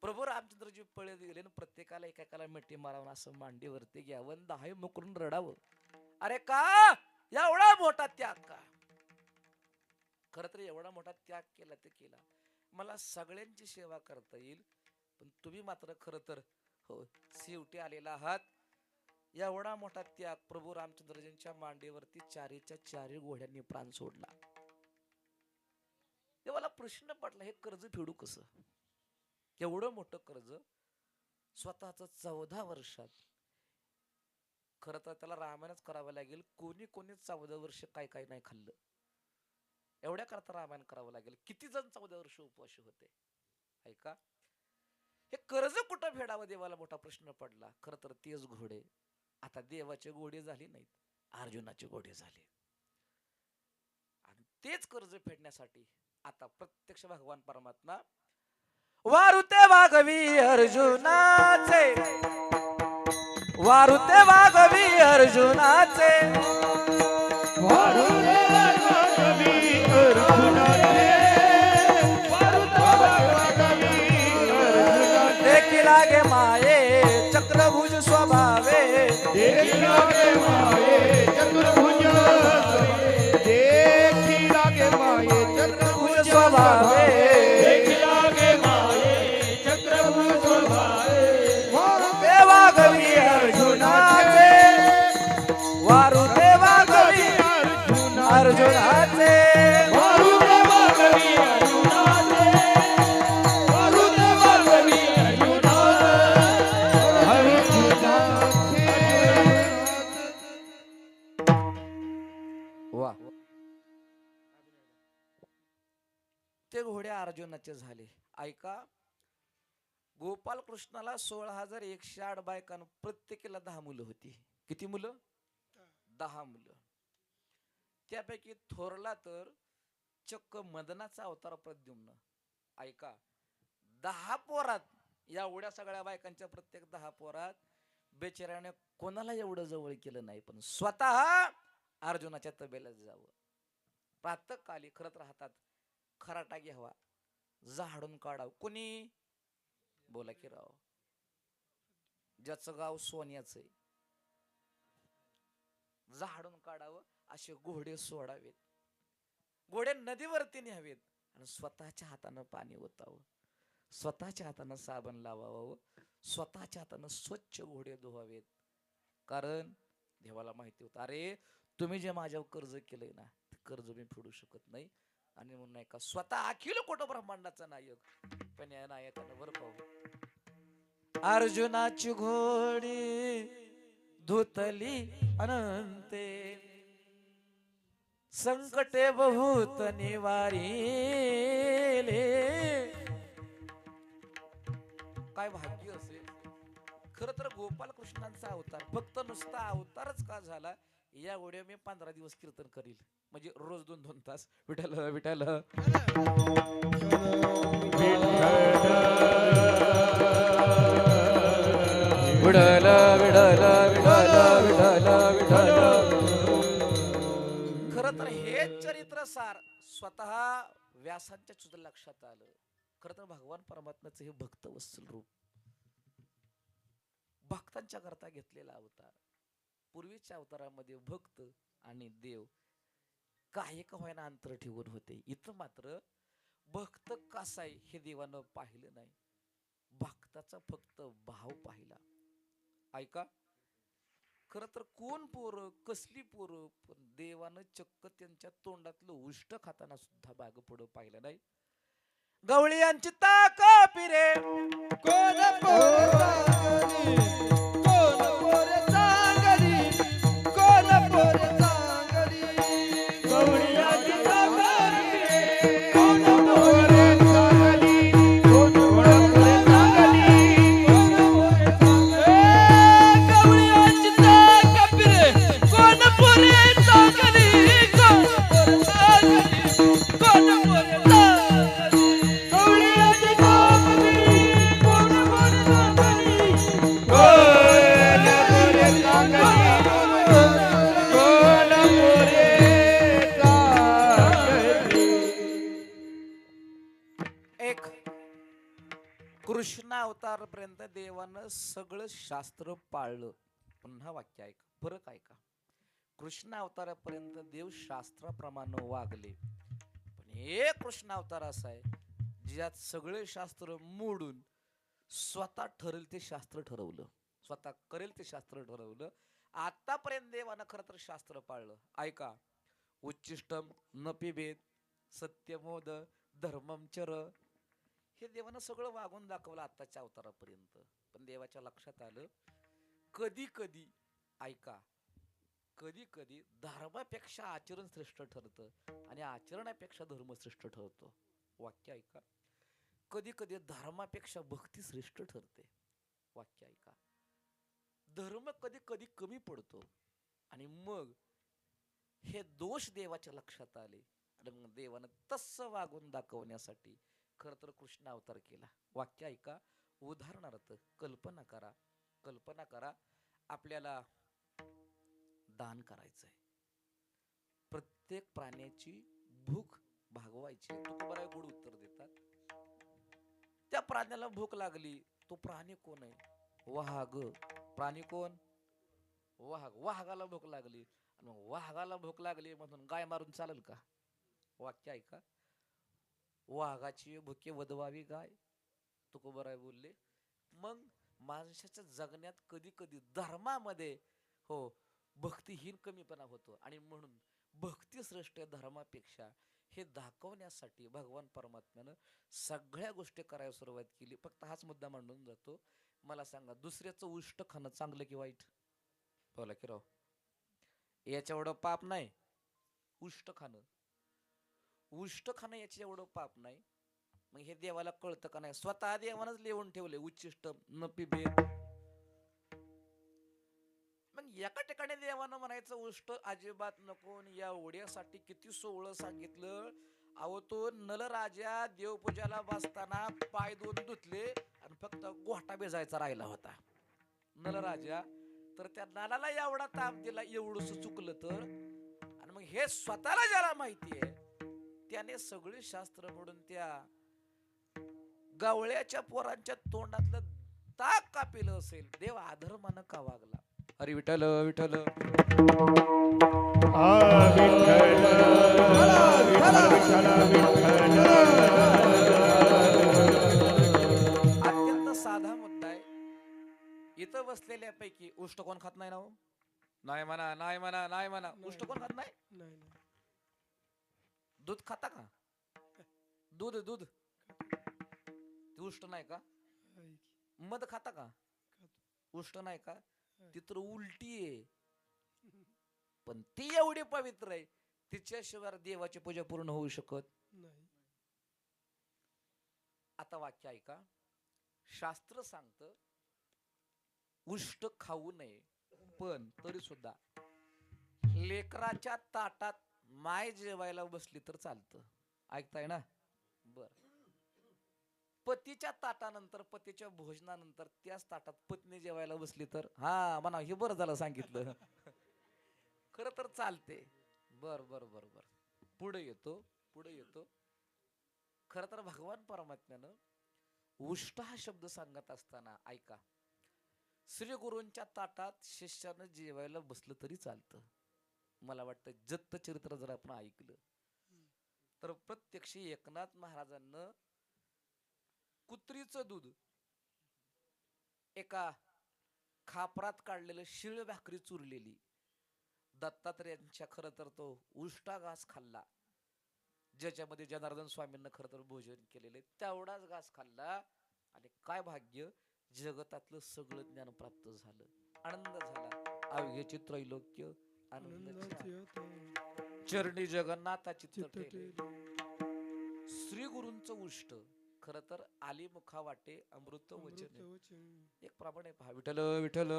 प्रभू रामचंद्रजी पळत गेले. प्रत्येकाला एकाला मिठी मारावं असं मांडीवरती घ्यावं, दहाई मुकरून रडावं. अरे का एवढा मोठा त्याग का? खर तर एवढा मोठा त्याग केला ते केला. मला सगळ्यांची सेवा करता येईल, पण तुम्ही मात्र खर तर हो शेवटी आलेला आहात. एवढा मोठा त्याग. प्रभू रामचंद्रजींच्या मांडीवरती चारीच्या चारी घोड्यांनी प्राण सोडला. तेव्हा प्रश्न पडला, हे कर्ज फेडू कसं? एवढं मोठं कर्ज स्वतःच 14 वर्षात. खर तर त्याला रामायणच करावं लागेल. कोणी 14 वर्ष काय काय नाही खाल्लं. एवढ्या करता रामायण करावं लागेल. किती जण 14 वर्ष उपवाशी होते ऐका. हे कर्ज कुठं फेडावं देवाला मोठा प्रश्न पडला. खर तर तेच घोडे आता देवाचे घोडे झाले नाहीत, अर्जुनाचे घोडे झाले. आणि तेच कर्ज फेडण्यासाठी आता प्रत्यक्ष भगवान परमात्मा वारुते वागवी अर्जुनाचे, वारुते वागवी अर्जुनाचे, वारुते वागवी अर्जुनाचे, देखी लागे माये चक्रभुज स्वभावे, देखी लागे माये चक्रभुज, देखी लागे माये चक्रभुज स्वभावे, देखी लागे माये चक्रभुज स्वभावे. वारुते वागवी अर्जुनाचे, वारुते वागवी अर्जुनाचे, वारुते वागवी अर्जुनाचे, वारुते वागवी वा. ते घोडे अर्जुनाचे झाले ऐका. गोपाल कृष्णाला 16,108 बायकां, प्रत्येकीला 10 मुलं होती. किती मुलं? 10 मुलं. त्यापैकी थोरला तर चक्क मदनाचा अवतार प्रद्युम्न. ऐका, 10 पोरात, या एवढ्या सगळ्या बायकांच्या प्रत्येक 10 पोरात बेचाऱ्याने कोणाला एवढं जवळ केलं नाही, पण स्वतः अर्जुनाच्या तबेल्यात जावं. प्रातःकाली खरत राहतात, खराटा घ्यावा, झाडून काढावं. कुणी? बोला की राव. ज्याचं गाव सोन्याचं आहे, झाडून काढावं, असे घोडे सोडावेत, घोडे नदीवरती न्यावेत आणि स्वतःच्या हातानं पाणी ओतावं, स्वतःच्या हातानं साबण लावावं, स्वतःच्या हातानं स्वच्छ घोडे धुवावेत. कारण देवाला माहिती होतं, अरे तुम्ही जे माझ्यावर कर्ज केलंय ना, ते कर्ज मी फेडू शकत नाही. आणि म्हणून नाही का, स्वतः अखिल कोट ब्रह्मांडाचा नायक, पण या नायकानं बरं पाहू, अर्जुनाची घोडी धुतली अनंते, संकटे बहुत निवारिले. काय भाग्य असेल खर तर गोपाल कृष्णांचा अवतार. फक्त नुसता अवतारच का झाला, या व्हिडिओ मी 15 दिवस कीर्तन करील, म्हणजे रोज 2-2 तास विठ्ठल विठ्ठल विठ्ठल विठ्ठल विठ्ठल विठ्ठल विठ्ठल. खर तर हे चरित्र सार स्वतः व्यासांच्या सुद्धा लक्षात आलं. खर तर भगवान परमात्म्याचं हे भक्त वत्सल रूप, भक्तांच्या करता घेतलेला अवतार. पूर्वीच्या अवतारामध्ये भक्त आणि देव काही का होईना अंतर ठेवून होते. इथं मात्र भक्त कसा आहे हे देवानं पाहिलं नाही, भक्ताचा फक्त भाव पाहिला. ऐका, खर तर कोण पोरं, कसली पोरं, पण देवानं चक्क त्यांच्या तोंडातलं उष्ट खाताना सुद्धा मागं पुढं पाहिलं नाही. गवळी यांची ताका पिरे, कोण पोरे सांगली, कोण पोरे सांगली, कोण पोरे सांगली, गवळीयाची ताकद रे, कोण पोरे सांगली, कोण पोरे सांगली, गवळीयाची ताकद पिरे, कोण पोरे सांगली, कोण पोरे सांगली, कोण पोरे सांगली, गवळीयाची ताकद पिरे, कोण पोरे सांगली, कोण पोरे सांगली, कोण पोरे सांगली. एक कृष्ण अवतार पर्यंत देवानं सगळं शास्त्र पाळलं. पुन्हा वाक्य ऐका, फरक ऐका. कृष्ण अवतारापर्यंत देव शास्त्राप्रमाणे वागले, पण हे कृष्ण अवतार असा आहे ज्यात सगळे शास्त्र मोडून स्वतः ठरेल ते शास्त्र ठरवलं, स्वतः करेल ते शास्त्र ठरवलं. आतापर्यंत देवानं खरं तर शास्त्र पाळलं. ऐका, उच्चिष्टम न पिबेद, सत्यमोद, धर्मम चर, हे देवानं सगळं वागून दाखवलं आताच्या अवतारापर्यंत. पण देवाच्या लक्षात आलं, कधी कधी ऐका, कधी कधी धर्मापेक्षा आचरण श्रेष्ठ ठरतं आणि आचरणापेक्षा धर्म श्रेष्ठ ठरतो. वाक्य ऐका, कधी कधी धर्मापेक्षा भक्ती श्रेष्ठ ठरते. वाक्य ऐका, धर्म कधी कधी कमी पडतो आणि मग हे दोष देवाच्या लक्षात आले आणि मग देवानं तसं वागून दाखवण्यासाठी खर तर कृष्ण अवतार केला. वाक्य ऐका, उदाहरणार्थ कल्पना करा, कल्पना करा आपल्याला दान करायचंय, प्रत्येक प्राण्याची भूक भागवायची. तुकोबाराय गोड उत्तर देतात. त्या प्राण्याला भूक लागली, तो प्राणी कोण आहे? वाघ. प्राणी कोण? वाघ. वाघाला भूक लागली आणि मग वाघाला भूक लागली म्हणून गाय मारून चालेल का? वाक्य ऐका, वाघाची भुके वदवावी गाय, तुकोबाराय बोलले. मग माणसाच्या जगण्यात कधी कधी धर्मामध्ये हो भक्तिहीन कमीपणा होतो आणि म्हणून भक्ती श्रेष्ठ धर्मापेक्षा हे दाखवण्यासाठी भगवान परमात्म्यानं सगळ्या गोष्टी करायला सुरुवात केली. फक्त हाच मुद्दा मांडून जातो. मला सांगा, दुसऱ्याचं उष्ट खाणं चांगलं की वाईट? बोला की राव, याच्या एवढं पाप नाही उष्ट खाणं. उष्ट खाणं याच्या एवढं पाप नाही, मग हे देवाला कळतं का नाही? स्वतः देवानच लिहून ठेवले उच्चिष्ट न पिबे. मग एका ठिकाणी देवानं म्हणायचं उष्ट अजिबात नको. या ओढ्यासाठी किती सोहळं सांगितलं. अहो तो नलराजा देवपूजाला बसताना पाय दोन धुतले आणि फक्त गोठा बेजायचा राहिला होता नलराजा. तर त्या नालाला एवढा ताप दिला, एवढंच चुकलं तर. आणि मग हे स्वतःला ज्याला माहितीये त्याने सगळी शास्त्र मोडून त्या गवळ्याच्या पोरांच्या तोंडातलं ताक कापिलं असेल. देव अधर्मानं का वागला? हरी विठ्ठल विठ्ठल. अत्यंत साधा मुद्दा आहे. इथं बसलेल्यापैकी उष्ट कोण खात नाही ना? हो नाही म्हणा, नाही म्हणा, नाही म्हणा. उष्ट कोण खात नाही? दूध खाता का? दूध दूध उष्ट नाही का? मध खाता का? उष्ट नाही का? ती तर उलटी आहे, पण ती एवढी पवित्र आहे तिच्याशिवाय देवाची पूजा पूर्ण होऊ शकत नाही. आता वाक्य ऐका. शास्त्र सांगतं उष्ट खाऊ नये, पण तरी सुद्धा लेकराच्या ताटात माय जेवायला बसली तर चालतं. ऐकताय ना? बर. पतीच्या ताटानंतर, पतीच्या भोजनानंतर त्याच ताटात पत्नी जेवायला बसली तर हा म्हणा हे बरं झालं सांगितलं. खरं तर चालते. बर बर बर बर. पुढे येतो पुढे येतो. खर तर भगवान परमात्म्यानं उष्ट हा शब्द सांगत असताना ऐका, श्री गुरूंच्या ताटात शिष्यानं जेवायला बसलं तरी चालतं. मला वाटतं जत्त चरित्र जर आपण ऐकलं तर प्रत्यक्ष एकनाथ महाराजांना कुत्रीचं दूध एका खापरात काढलेलं शिळ भाकरी चुरलेली, दत्तात्रेयांच्या खरं तर तो उष्टा घास खाल्ला ज्याच्यामध्ये जनार्दन स्वामींना खरं तर भोजन केलेले, तेवढाच घास खाल्ला आणि काय भाग्य, जगतातलं सगळं ज्ञान प्राप्त झालं, आनंद झाला. अवघ्याचे त्रैलोक्य आनंद चरणी जगन्नाथाची श्री गुरूंचं उष्ट खर तर आली मुखा वाटे अमृत वचन. एक प्रमाणे पहा. विठ्ठल विठ्ठल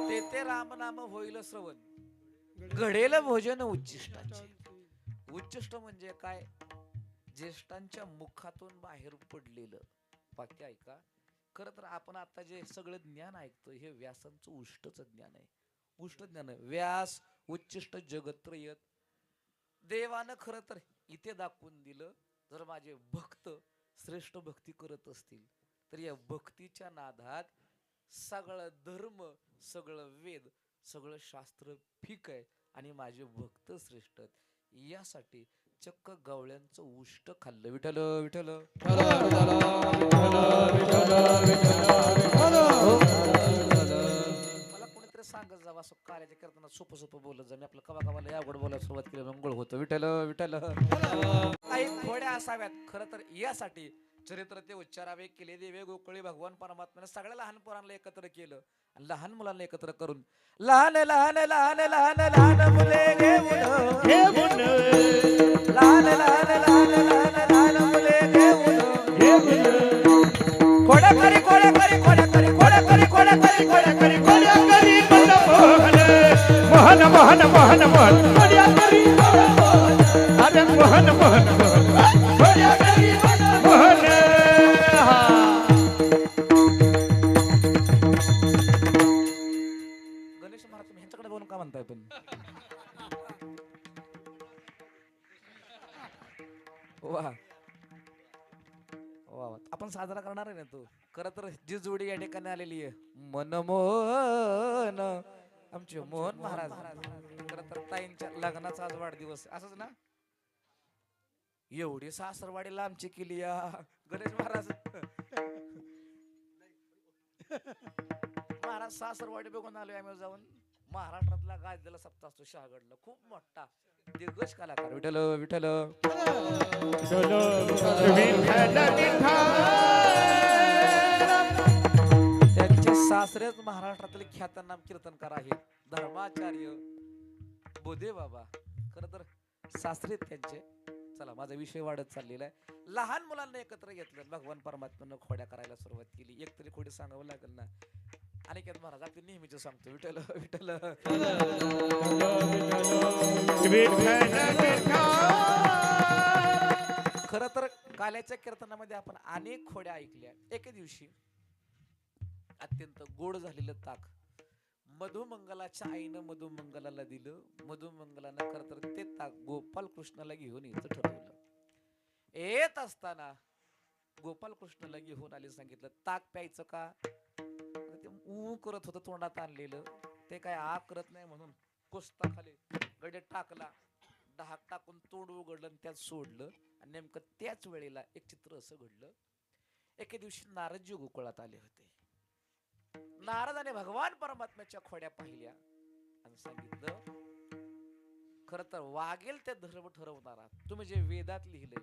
तेथे राम नाम होईल श्रवण, घडेल भोजन उच्चिष्टाचे. उच्चिष्ट म्हणजे काय? ज्येष्ठांच्या मुखातून बाहेर पडलेलं वाक्य ऐका. खर तर आपण आता जे सगळं ज्ञान ऐकतो हे व्यासांचं उष्टच ज्ञान आहे. उष्ट ज्ञान व्यास उच्चिष्ट जगत्रयत. देवानं खरं तर इथे दाखवून दिलं, जर माझे भक्त श्रेष्ठ भक्ती करत असतील तर या भक्तीच्या नादात सगळं धर्म, सगळं वेद, सगळं शास्त्र फिक आहे आणि माझे भक्त श्रेष्ठ आहेत. यासाठी चक्क गवळ्यांचं उष्ट खाल्लं. विठ्ठल विठ्ठल. मला कोणीतरी सांगत जावं असं कार्याच्या करताना सोपं सोपं बोलत जा. मी आपलं कवा कवाला अवघड बोलायला सुरुवात केली मंगळ होतं. विठ्ठल विठ्ठल. काही खोड्या असाव्यात खरं तर यासाठी चरित्र ते उच्चारावे केले. देवे गोकुळी भगवान परमात्म्याने सगळ्या लहान पोरांना एकत्र केलं आणि लहान मुलांना एकत्र करून लहान लहान लहान लहान लहान मुले घेऊन लहान लहान लहान लहान लहान मुले घेऊन खोड्या करी खोड्या करी खोड्या करी खोड्या करी खोड्या करी खोड्या करी खोड्या करी मोहन मोहन मोहन मोहन खोड्या करी अरे मोहन मोहन खोड्या करी मोहन. गणेश महाराज तुम्ही ह्यांच्याकडे बोलून का म्हणताय? पण वा वा, आपण साजरा करणार आहे ना तो. खरं तर जी जोडी या ठिकाणी आलेली आहे मनमोहन आमचे मोहन महाराज. खरं तर ताईंच्या लग्नाचा आज वाढदिवस असंच ना? एवढी सासरवाडीला आमची केली या गणेश महाराज. महाराज सासरवाडी बघून आलोय आम्ही जाऊन. महाराष्ट्रातला गाजलेला सप्ताह असतो शहागडला, खूप मोठा दिग्गज कलाकार. विठ्ठल विठ्ठल. त्यांचे सासरेच महाराष्ट्रातील ख्यातनाम कीर्तनकार आहेत धर्माचार्य बोधे बाबा. खर तर सासरे त्यांचे. चला माझा विषय वाढत चाललेला आहे. लहान मुलांना एकत्र घेतलं, भगवान परमात्म्यानं खोड्या करायला सुरुवात केली. एक तरी खोडी सांगावं लागेल ना. अनिकेत महाराज आपली नेहमीच सांगतो विठ्ठल विठ्ठल. खर तर काल्याच्या कीर्तनामध्ये आपण अनेक खोड्या ऐकल्या. एके दिवशी अत्यंत गोड झालेलं ताक मधुमंगलाच्या आईनं मधुमंगलाला दिलं. मधुमंगलानं खर तर ते ताक गोपाल कृष्णाला घेऊन यायचं ठरवलं. येत असताना गोपाल कृष्णाला घेऊन आले, सांगितलं ताक प्यायचं का. ते ऊ करत होतं तोंडात आणलेलं, ते काय आ करत नाही म्हणून कोस्ता खाली गडे टाकला, डहाक टाकून तोंड उघडलं आणि त्यात सोडलं. आणि नेमकं त्याच वेळेला एक चित्र असं घडलं. एके दिवशी नारदजी गोकुळात आले होते. नारदाने भगवान परमात्म्याच्या खोड्या पाहिल्या आणि सांगितलं खर तर वागेल ते धर्म ठरवणारा, तुम्ही जे वेदात लिहिले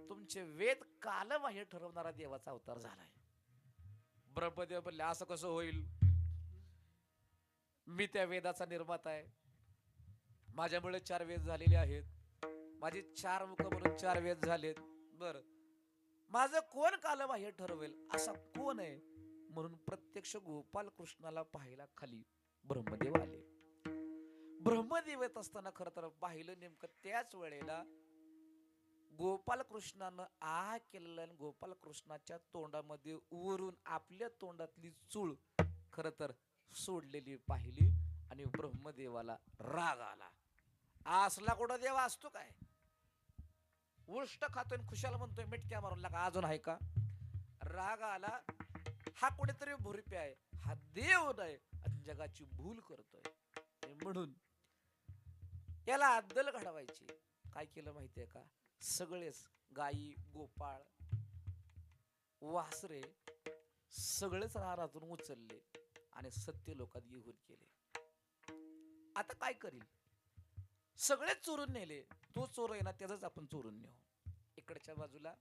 तुमचे वेद कालबाह्य ठरवणारा देवाचा अवतार झालाय. ब्रह्मदेव बोलले असं कसं होईल, मी त्या वेदाचा निर्माता आहे, माझ्यामुळे 4 वेद झालेले आहेत, माझी 4 मुख म्हणून 4 वेद झालेत. बर माझं कोण कालबाह्य ठरवेल, असा कोण आहे. म्हणून प्रत्यक्ष गोपाल कृष्णाला पाहायला खाली ब्रह्मदेव आले. ब्रह्मदेव येत असताना खर तर पाहिलं नेमकं त्याच वेळेला गोपाल कृष्णानं आ केलेलं आणि गोपाल कृष्णाच्या तोंडामध्ये वरून आपल्या तोंडातली चूळ खर तर सोडलेली पाहिली. आणि ब्रह्मदेवाला राग आला. असला कुठं देव असतो काय, उष्ट खातोय खुशाल म्हणतोय मिटक्या मारून लागा अजून आहे का. राग आला, हा कोणीतरी भुरपे आहे, हा देव नाही आणि जगाची भूल करतोय. म्हणून याला अद्दल घडवायची. काय केलं माहितीये का, सगळेच गायी गोपाळ वासरे सगळेच रानातून उचलले आणि सत्य लोकात घेऊन गेले. आता काय करील, सगळेच चोरून नेले. तो चोर आहे ना त्याच आपण चोरून नेऊ. इकडच्या बाजूला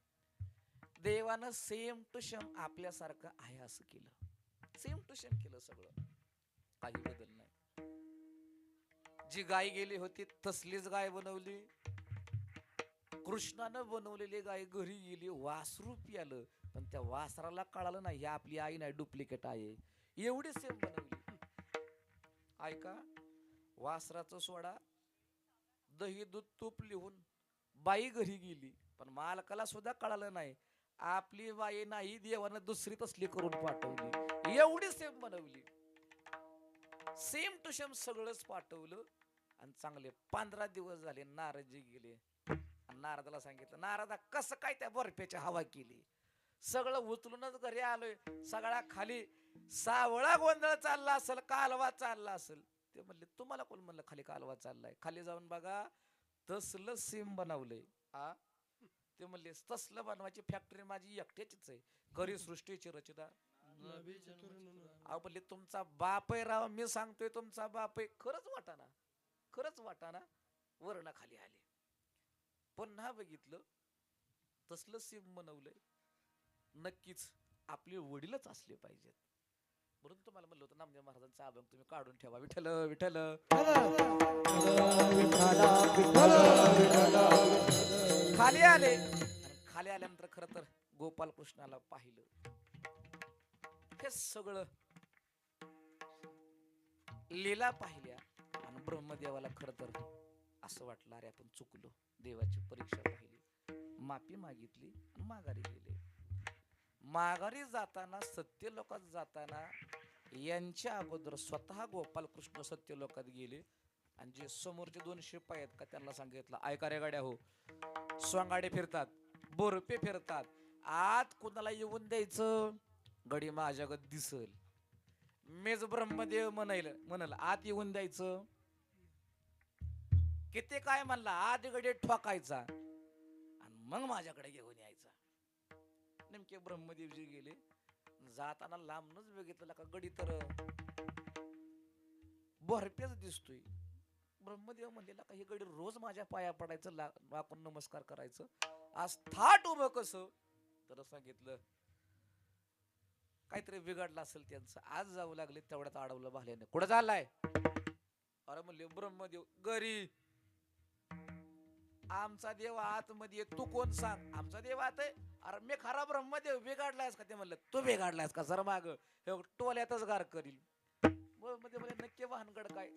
देवानं सेम टू सेम आपल्यासारखं आहे असं केलं. सेम टू सेम केलं सगळं, काही बदल नाही. जी गाय गेली होती तसलीच गाय बनवली. कृष्णानं बनवलेली गाय घरी गेली, वासरू पियालं, पण त्या वासराला कळालं नाही ही आपली आई नाही डुप्लिकेट आहे. एवढी सेम बनवली. ऐका, वासराचं सोडा, दही दूध तूप लिहून बाई घरी गेली, पण मालकाला सुद्धा कळालं नाही आपली बाई नाही, देवानं दुसरी तसली करून पाठवली. एवढी सेम बनवली, सेम टू सेम सगळंच पाठवलं. आणि चांगले 15 दिवस झाले नारदजी गेले. नारदाला सांगितलं, नारदा कसं काय त्या बर्फ्याची हवा केली, सगळं उचलूनच घरी आलोय, सगळा खाली सावळा गोंधळ चालला असेल, कालवा चालला असेल. ते म्हणले तुम्हाला कोण म्हणलं खाली कालवा चाललाय, खाली जाऊन बघा तसलं सेम बनवलंय. ते म्हणले तसलं बनवायची फॅक्टरी माझी एकट्याचीच आहे, खरी सृष्टीची रचना. म्हणले तुमचा बाप आहे राव, मी सांगतोय तुमचा बाप आहे. खरंच वाटाना वर्ण खाली आले. पुन्हा बघितलं तसलं सेम बनवलंय. नक्कीच आपले वडीलच असले पाहिजेत. म्हणून तुम्हाला म्हणलं होतं नामदेव महाराजांचा अभंग तुम्ही काढून ठेवा. विठ्ठल विठ्ठल खाली आले. खाली आल्यानंतर खरं तर गोपाल कृष्णाला पाहिलं. हे सगळं लीला पाहिल्या आणि ब्रह्मदेवाला खरं तर असं वाटलं अरे आपण चुकलो. देवाची परीक्षा पाहिली, माफी मागितली आणि माघारी गेले. माघारी जाताना सत्यलोकात जाताना यांच्या अगोदर स्वतः गोपाल कृष्ण सत्यलोकात गेले आणि जे समोरचे 2 शिपाई आहेत का त्यांना सांगितलं ऐका रे गाड्या हो, स्वांगाडे फिरतात, बोरपे फिरतात, आत कुणाला येऊन द्यायचं, गडी माझ्यागत दिसल, मेज ब्रह्मदेव म्हणाल आत येऊन द्यायचं. किती काय म्हणला आत गडी ठोकायचा आणि मग माझ्याकडे घेऊन यायचा. नेमके ब्रह्मदेवजी गेले. जाताना लांबनच बघितलं का गडी तर बर्फेच दिसतोय. ब्रह्मदेव म्हणलेला का हे गडी रोज माझ्या पाया पडायचं, वाकून नमस्कार करायचं, आज थाट उभं कसं. तर सांगितलं काहीतरी बिघडलं असेल त्यांचं. आज जाऊ लागले तेवढ्यात अडवलं भाल्याने. कुठं चाललाय? अरे म्हणले ब्रह्मदेव घरी. आमचा देव आतमध्ये आहे, तू कोण सांग? आमचा देव आत आहे. अरे मी खरा ब्रह्मदेव. बिघडलायस का? ते म्हणलं तू बिघडलायस का? सर माग टोल्यातच गार करील. ब्रह्मदेव म्हणजे नक्की भानगड काय?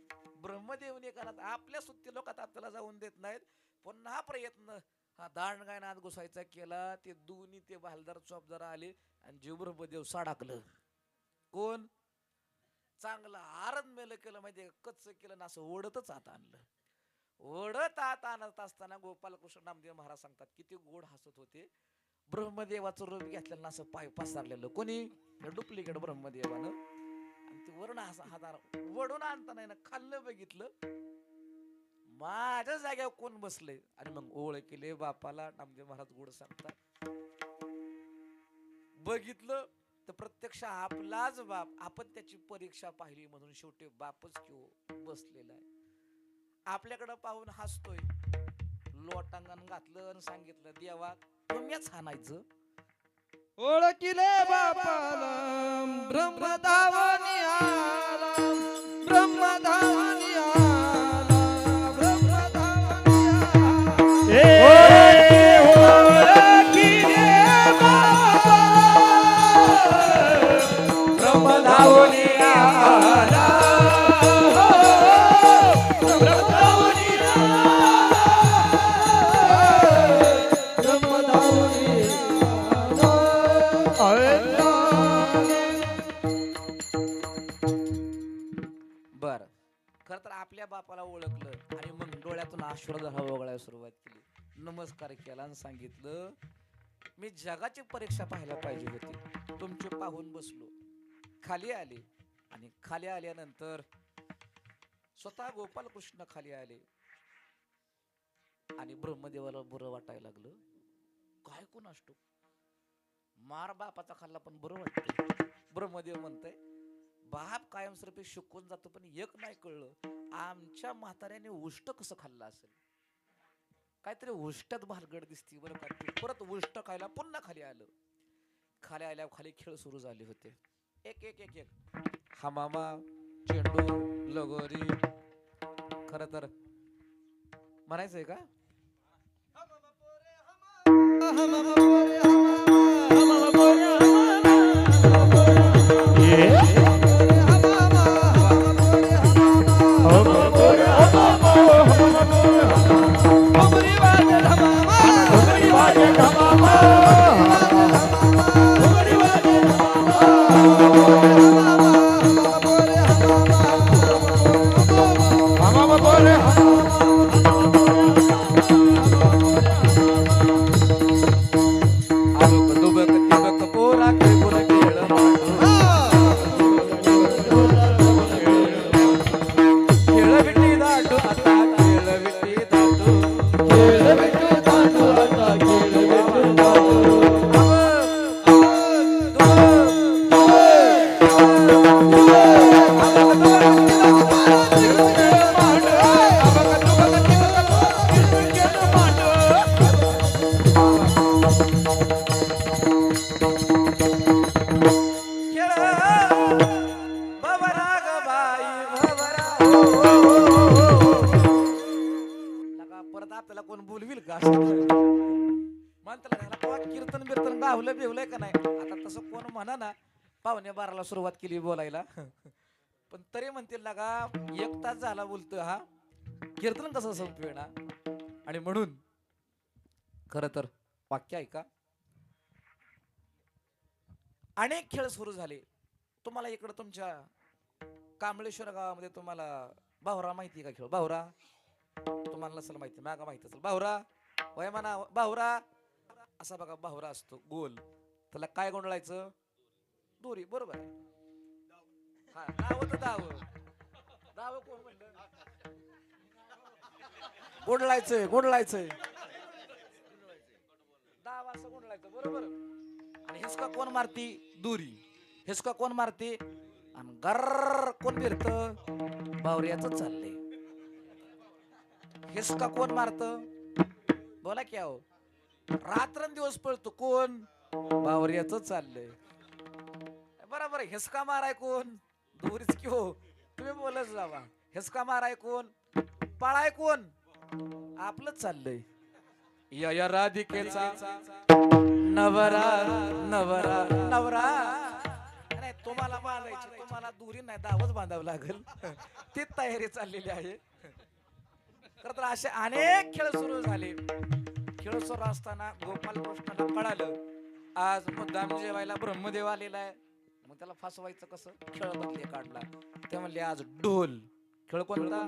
ब्रह्मदेव नाही करत. आपल्या सुट्टी लोकात आपल्याला जाऊन देत नाहीत. पुन्हा प्रयत्न हा दांड गायनात घुसायचा केला. ते दोन्ही ते भालदार चोपदार आले आणि जीव ब्रह्मदेव साडाकलं. कोण? चांगलं आरद मेलं केलं माहितीये का? कच्च केलं ना असं ओढतच आत आणलं. ओढत आत आणत असताना गोपालकृष्ण नामदेव महाराज सांगतात किती गोड हसत होते. ब्रह्मदेवाचं रूप घेतलेलं असं पाय पसरलेलं. कोणी? डुप्लिकेट ब्रह्मदेवानं. आणि ते वरून असं हातार वडून आणताना ना खाल्लं बघितलं. माझ्या जाग्यावर कोण बसले? आणि मग ओळ केले बापाला. नामदेव महाराज गोड सांगतात. बघितलं तर प्रत्यक्ष आपलाच बाप. आपण त्याची परीक्षा पाहिली म्हणून शेवटी बापच किंवा बसलेला आहे. आपल्याकडं पाहून हसतोय. लोटांगण घातलं आणि सांगितलं देवा तुम्हीच हाणायचं. ओळखिले बापाला ब्रह्मधावनी आला, ब्रह्मधावनी आला, ब्रह्मधावनी ओळखिले बापाला ब्रह्मधावनी आला, ब्रह्मधावनी बर. खर तर आपल्या बापाला ओळखलं आणि मग डोळ्यातून आशीर्वाद वगळायला सुरुवात केली. नमस्कार केला आणि सांगितलं मी जगाची परीक्षा पाहायला पाहिजे होती. तुमचे पाहून बसलो. खाली आले आणि खाली आल्यानंतर स्वतः गोपालकृष्ण खाली आले आणि ब्रह्मदेवाला बरं वाटायला लागलं. काय कोण असतो मार बापाचा खाल्ला पण बरं वाटतं. ब्रह्मदेव म्हणतंय बाप कायमस्वरूपी शिकून जातो पण एक नाही कळलं आमच्या म्हाताऱ्याने उष्ट कसं खाल्लं असेल. काहीतरी उष्ट्यात भानगड दिसती बरं का. परत उष्ट खायला पुन्हा खाली आलं. खाली आल्यावर खाली खेळ सुरू झाले होते. एक एक एक एक हमामा चेंडू लगोरी. खर तर म्हणायचंय का कीर्तन बिर्तन गावलं बिवलंय का नाही. आता तसं कोण म्हणा ना. पावणे 12ला सुरुवात केली बोलायला पण तरी म्हणतील लागा 1 तास झाला बोलतोय हा कीर्तन कसं संपवेना. आणि म्हणून खर तर वाक्य ऐका. अनेक खेळ सुरू झाले. तुम्हाला इकडं तुमच्या कांबळेश्वर गावामध्ये तुम्हाला बाहुरा माहिती का? खेळ बाहुरा तुम्हाला नसेल माहिती, मागा माहिती असेल. बाहुरा वय म्हणा बाहुरा असा बघा. बाहुरा असतो गोल. त्याला काय गोंधळायचं? दोरी. बरोबर आहे. हा दाव तर दाव. दाव कोण म्हणलं? गोंधळायचंय गोंधळायचंय. दाव असं गोंधळायचं. बरोबर. आणि हिसका कोण मारती? दोरी. हिसका कोण मारते? आणि गर्र कोण फिरत? बावऱ्याच चाललंय. हिसका कोण मारत? बोला की अहो. रात्रंदिवस पळतो कोण? बावऱ्याच चाललंय. बरोबर हेसका माराय कोण दोरीच की हो तुम्ही बोलत जावा हेसका माराय कोण पाळाय कोण आपलंच चाललंय या राधिकेचा नवरा नवरा नवरा नाही तुम्हाला बांधायची तुम्हाला दुरी नाही दावच बांधावं लागेल ती तयारी चाललेली आहे खरं तर असे अनेक खेळ सुरू झाले खेळ सुरू असताना गोपाल कृष्णाला कळालं आज मुद्दाम जेवायला ब्रह्मदेव आलेला आहे मग त्याला फसवायचं कसं खेळ बदले काढला ते म्हणले आज ढोल खेळ कोणता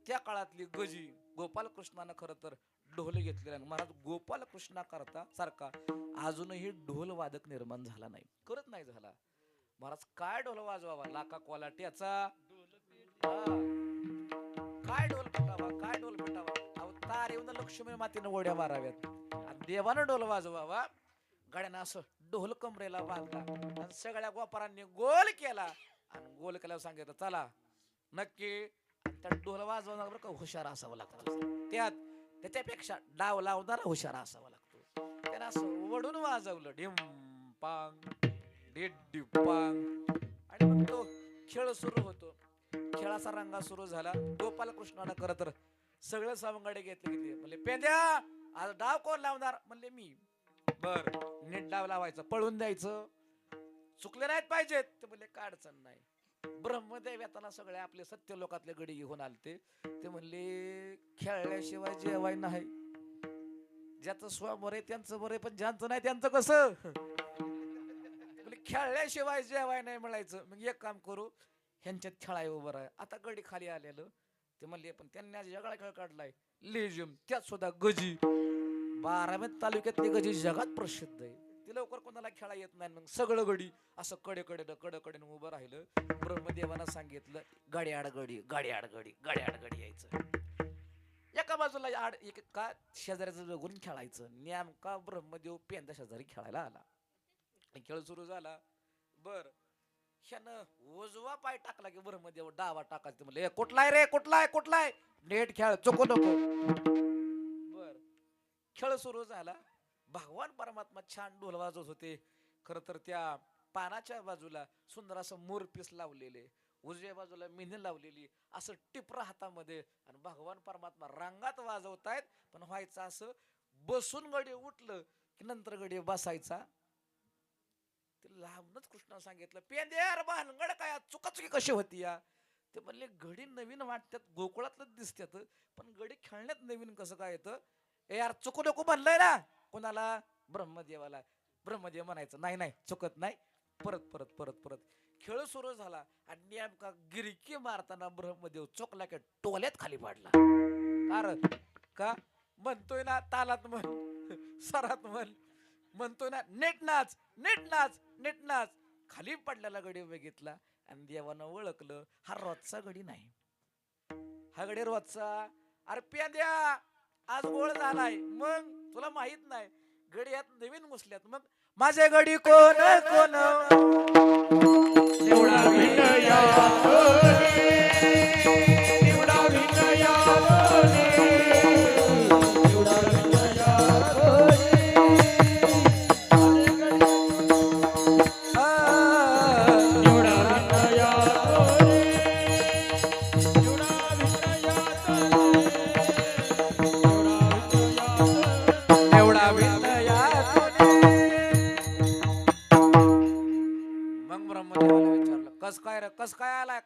त्या काळातली गजी गोपाल कृष्णानं खरं तर ढोल घेतलेला महाराज गोपाल कृष्णा करता सारखा अजूनही ढोल वादक निर्माण झाला नाही करत नाही झाला महाराज काय ढोल वाजवावा लाका कोलाट्याचा काय ढोल पेटावा काय ढोल पेटावा अवतार येऊन लक्ष्मी मातेनं ओढ्या माराव्यात देवानं ढोल वाजवावा गाड्यानं असं ढोल कमरेला बांधला आणि सगळ्या गोपारांनी गोल केला आणि गोल केल्यावर सांगितलं चला नक्की त्या ढोल वाजवणार बरं का हुशार असावं लागतं त्याच्यापेक्षा डाव लावणारा हुशार असावा लागतो त्यानं असं वडून वाजवलं ढिम पांग डिपांग आणि मग तो खेळ सुरू होतो खेळाचा रंगा सुरू झाला गोपाल कृष्णानं खरं तर सगळं सावंगाडे घेतले म्हणले पेंद्या आज डाव कोण लावणार म्हणले मी बर नीट डाव लावायचं पळून द्यायचं चुकले नाहीत पाहिजेत ते म्हणले काय अडचण नाही ब्रह्मदेव येताना सगळे आपले सत्य लोकातले गडी घेऊन आलते ते म्हणले खेळल्याशिवाय जेवाय नाही ज्याचं स्वमोर आहे त्यांचं बरं पण ज्यांचं नाही त्यांचं कसं खेळल्याशिवाय जेवाय नाही म्हणायचं मग एक काम करू ह्यांच्यात खेळाय उभं आहे आता गडी खाली आलेलं ते म्हणले पण त्यांनी आज जगाला खेळ काढलाय लेझिम त्यात सुद्धा गजी 12 तालुक्यातली गजी जगात प्रसिद्ध आहे ते लवकर कोणाला खेळा येत नाही मग सगळं गडी असं कडेकडे उभं राहिलं ब्रह्मदेवानं सांगितलं गाडी आड गडी यायचं एका बाजूला आड एका शेजाऱ्याचं बघून खेळायचं नेमका ब्रह्मदेव पेंदा शेजारी खेळायला आला खेळ सुरू झाला बर ह्यानं उजवा पाय टाकला की ब्रह्मदेव डावा टाकायचं म्हणले कुठलाय नेट खेळ चुकू नको बर खेळ सुरू झाला भगवान परमात्मा छान ढोल वाजवत होते खर तर त्या पानाच्या बाजूला सुंदर असं मोरपीस लावलेले उजव्या बाजूला मिनी लावलेली असं टिपरा हातामध्ये आणि भगवान परमात्मा रांगात वाजवतायत पण व्हायचं असं बसून गडी उठलं की नंतर गडी बसायचा ते लांबनच कृष्णानं सांगितलं पेंद्यार भानगड काय चुकाचुकी कशी होती या ते म्हणले घडी नवीन वाटतात गोकुळातलं दिसतात पण गडी खेळण्यात नवीन कसं काय येतं ए यार चुकू नको म्हणलंय ना कोणाला ब्रह्मदेवाला ब्रह्मदेव म्हणायचं नाही चुकत नाही परत खेळ सुरू झाला आणि नेमका गिरकी मारताना ब्रह्मदेव चुकला की टोल्यात खाली पाडला कारण का म्हणतोय ना तालात म्हण सरात म्हण म्हणतोय ना नीट नाच खाली पडलेला गडी बघितला आणि देवानं ओळखलं हा रोजचा गडी नाही हा गडी रोजचा अरे प्याद्या आज गोळ झालाय मग तुला माहित नाही गडी यात नवीन घुसल्यात मग माझे गडी कोण एवढा विनया एवढा विनया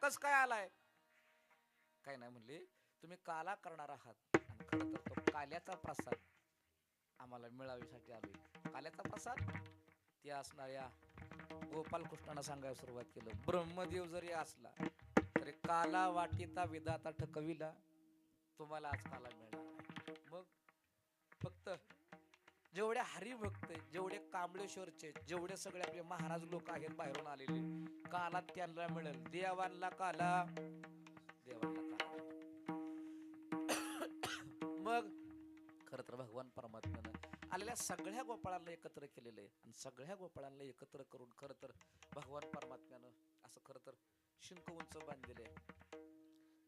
कस काय आलाय काय नाही म्हणले तुम्ही काला करणार आहात आणि खरं तर तो काल्याचा प्रसाद आम्हाला मिळावीसाठी आलोय काल्याचा प्रसाद ते असणाऱ्या गोपाल कृष्णानं सांगायला सुरुवात केलं ब्रह्मदेव जरी असला तरी काला वाटिता विधाता ठकविला तुम्हाला आज काला मिळणार मग फक्त जेवढे हरिभक्त जेवढे कांबळेश्वरचे जेवढे सगळे आपले महाराज लोक आहेत बाहेरून आलेले काला त्यांना मिळेल देवांना काला मग खर तर भगवान परमात्म्यानं आलेल्या सगळ्या गोपाळांना एकत्र केलेलं आहे आणि सगळ्या गोपाळांना एकत्र करून खर तर भगवान परमात्म्यानं असं खर तर शिंक उंच बांधलेलं आहे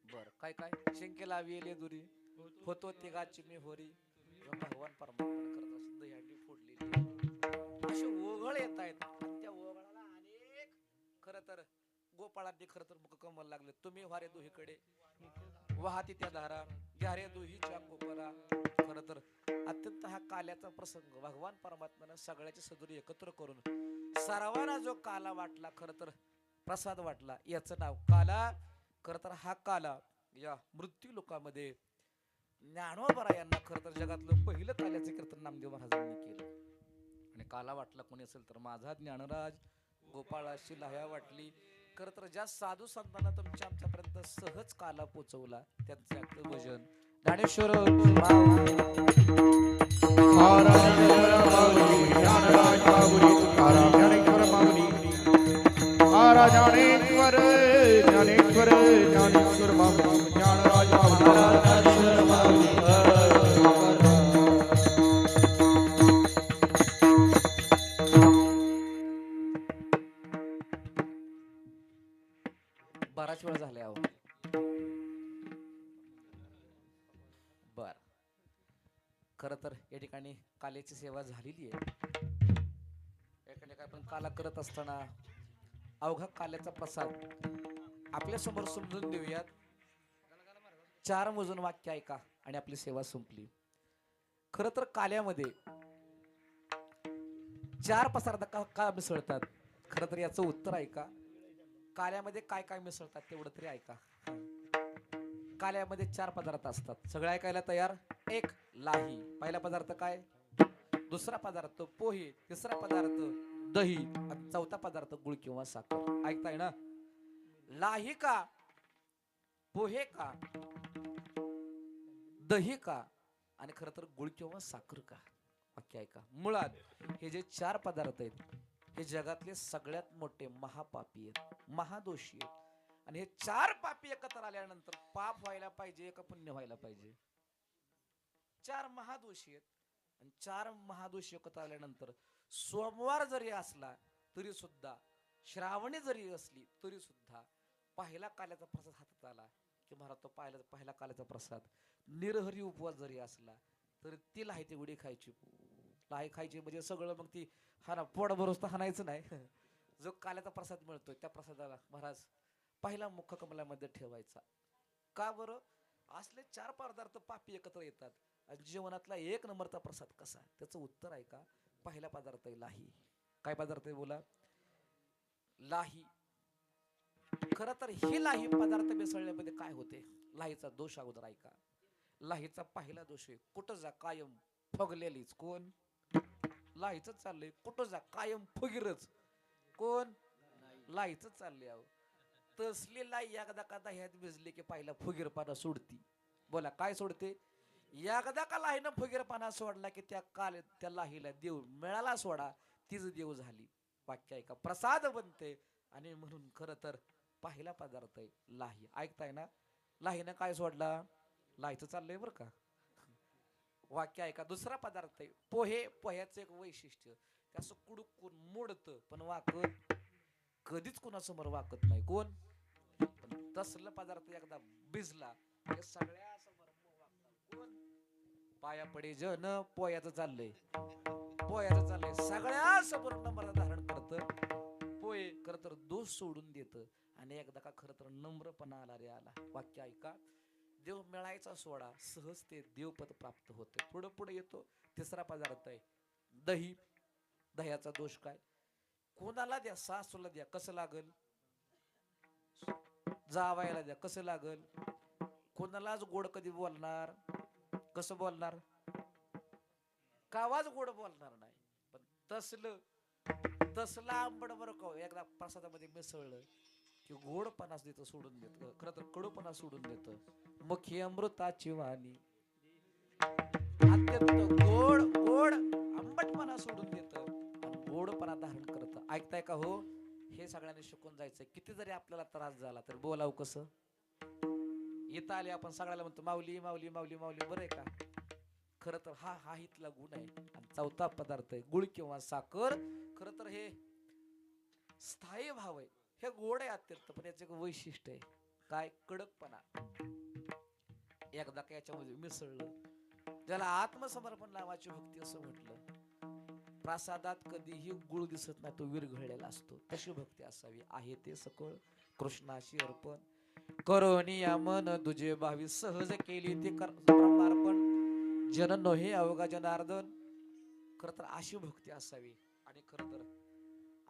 बर काय शिंकेला आविले दुरी होतो तिघाची मी होरी भगवान परमात्म्यानं खरं तर दह्यांडी फोडलेली अशी ओघळ येत आहेत त्या ओघळाला तर गोपाळांनी खरं तर मुख कमल लागले. तुम्ही वारे दुहीकडे वाहती त्या धारा घ्या रे दुहीच्या कोपरा. खरं तर अत्यंत हा काल्याचा प्रसंग भगवान परमात्म्यानं सगळ्याची सदुरी एकत्र करून सर्वांना जो काला वाटला, खरं तर प्रसाद वाटला, याचं नाव काला. खरं तर हा काला या मृत्यू लोकामध्ये ज्ञानोबा यांना खरं तर जगातलं पहिलं काल्याचं कीर्तन नामदेव महाराजांनी केलं. आणि काला वाटला कोणी असेल तर माझा ज्ञानराज गोपाळाशी लाह्या वाटली. खरं तर ज्या साधू संतांना तुमच्या आमच्यापर्यंत सहज काला पोचवला त्यांचे अख्खं भजन ज्ञानेश्वर ज्ञानेश्वर ज्ञानेश्वर ज्ञानेश्वर माऊली ज्ञानराज माऊली बराच वेळ झाला अहो. बर खर तर या ठिकाणी कालेची सेवा झालेली आहे. आपण काला करत असताना अवघा काल्याचा प्रसाद आपल्या समोर समजून देऊयात. 4 मोजून वाक्य ऐका आणि आपली सेवा संपली. खर तर काल्यामध्ये 4 पदार्थ का मिसळतात? खर तर याचं उत्तर ऐका. काल्यामध्ये काय काय मिसळतात तेवढं तरी ऐका. काल्यामध्ये 4 पदार्थ असतात. सगळं ऐकायला तयार? 1 लाही, पहिला पदार्थ काय? दुसरा पदार्थ पोहे, तिसरा पदार्थ दही आणि चौथा पदार्थ गुळ किंवा साखर. ऐकताय ना? लाही का, पोहे का, दही का आणि खरं तर गुळ किंवा साखर का? वाक्य ऐका. मुळात हे जे 4 पदार्थ आहेत हे जगातले सगळ्यात मोठे महापापी आहेत, महादोषी आहेत. आणि हे 4 पापी एकत्र आल्यानंतर पाप व्हायला पाहिजे का पुण्य व्हायला पाहिजे? 4 महादोषी आहेत आणि 4 महादोषी एकत्र आल्यानंतर सोमवार जरी असला तरी सुद्धा, श्रावणी जरी असली तरी सुद्धा पहिला काल्याचा प्रसाद हातात आला की महाराज तो पहिला काल्याचा प्रसाद. निरहरी उपवास जरी असला तरी ती लाही ती उडी खायची. लाही खायची म्हणजे सगळं मग ती हाना पोट भरोस तर हाणायचं नाही. जो काल्याचा प्रसाद मिळतोय त्या प्रसादाला महाराज पहिला मुख कमलामध्ये ठेवायचा. का बरं? असले 4 पदार्थ पापी एकत्र येतात आणि जीवनातला 1 नंबरचा प्रसाद कसा? त्याचं उत्तर आहे का? पहिला पदार्थ आहे लाही. काय पदार्थ आहे बोला? लाही. खरं तर ही लाही पदार्थ मिसळण्यामध्ये काय होते? लाहीचा दोष अगोदर ऐका. लाहीचा पहिला दोष आहे कुठं जा कायम फुगलेलीच. कोण? लाहीच चाललंय कुठं जा कायम फुगीरच. कोण? लाहीच चाललंय. अहो तसली लाई एकदा का दह्यात भिजली की पहिला फुगीरपणा सोडती. बोला काय सोडते? एकदा का लाहीनं फुगीरपणा सोडला की त्या लाहीला देव मिळाला सोडा, तीच देव झाली. वाक्य ऐका. प्रसाद बनते आणि म्हणून खरं तर पहिला पदार्थ आहे लाही. ऐकताय ना? लाहीनं काय सोडला? लाहीचं चाललंय बरं का. वाक्य ऐका. दुसरा पदार्थ आहे पोहे. पोह्याचं एक वैशिष्ट्य ते असं कुडून मोडतं पण वाकत कधीच कुणासमोर वाकत नाही. कोण? पण तसलं पदार्थ एकदा भिजला की सगळ्या समोर कोण? पाया पडे जन. पोह्याचं चाललंय, पोह्याचं चाललंय सगळ्या समोर नम्र धारण करतं. पोहे खरं तर दोष सोडून देतं आणि एकदा का खरं तर नम्रपणा आला रे आला. वाक्य ऐका. देव मिळायचा सोडा सहज ते देवपद प्राप्त होते. थोडं पुढे येतो. तिसरा पदार्थ आहे दही. दह्याचा दोष काय? कोणाला द्या, सासूला द्या कसं लागल, जावायला द्या कसं लागल. कोणालाच गोड कधी बोलणार? कसं बोलणार? कावाच गोड बोलणार नाही. पण तसला आंबट बरं का एकदा प्रसादामध्ये मिसळलं की गोडपणा देतं सोडून देतं. खरं तर कडूपणा सोडून देतं. मुखी अमृताची वाणी अत्यंत गोड गोड आंबटपणा सोडून देतं आणि गोडपणा धारण करतं. ऐकताय का हो? हे सगळ्यांनी शिकून जायचं. किती जरी आपल्याला त्रास झाला तर बोलावं कसं? येता आले आपण सगळ्याला म्हणतो माऊली माऊली माऊली माऊली. बरं आहे का? खरं तर हा इथला गुण आहे. आणि चौथा पदार्थ आहे गुळ किंवा साखर. खरं तर हे स्थायी भाव आहे. हे गोड आहे अत्यंत पण याचं एक वैशिष्ट्य आहे काय? कडकपणा. एकदा का याच्यामध्ये मिसळलं, ज्याला आत्मसमर्पण नावाची भक्ती असं म्हटलं, प्रासादात कधीही गुळ दिसत नाही, तो विरघळलेला असतो. तशी भक्ती असावी. आहे ते सकळ कृष्णाशी अर्पण करोनिया मन तुझे भावी सहज केली ते ब्रह्मार्पण जन नोहे अवघा जनार्दन. खर तर अशी भक्ती असावी. आणि खर तर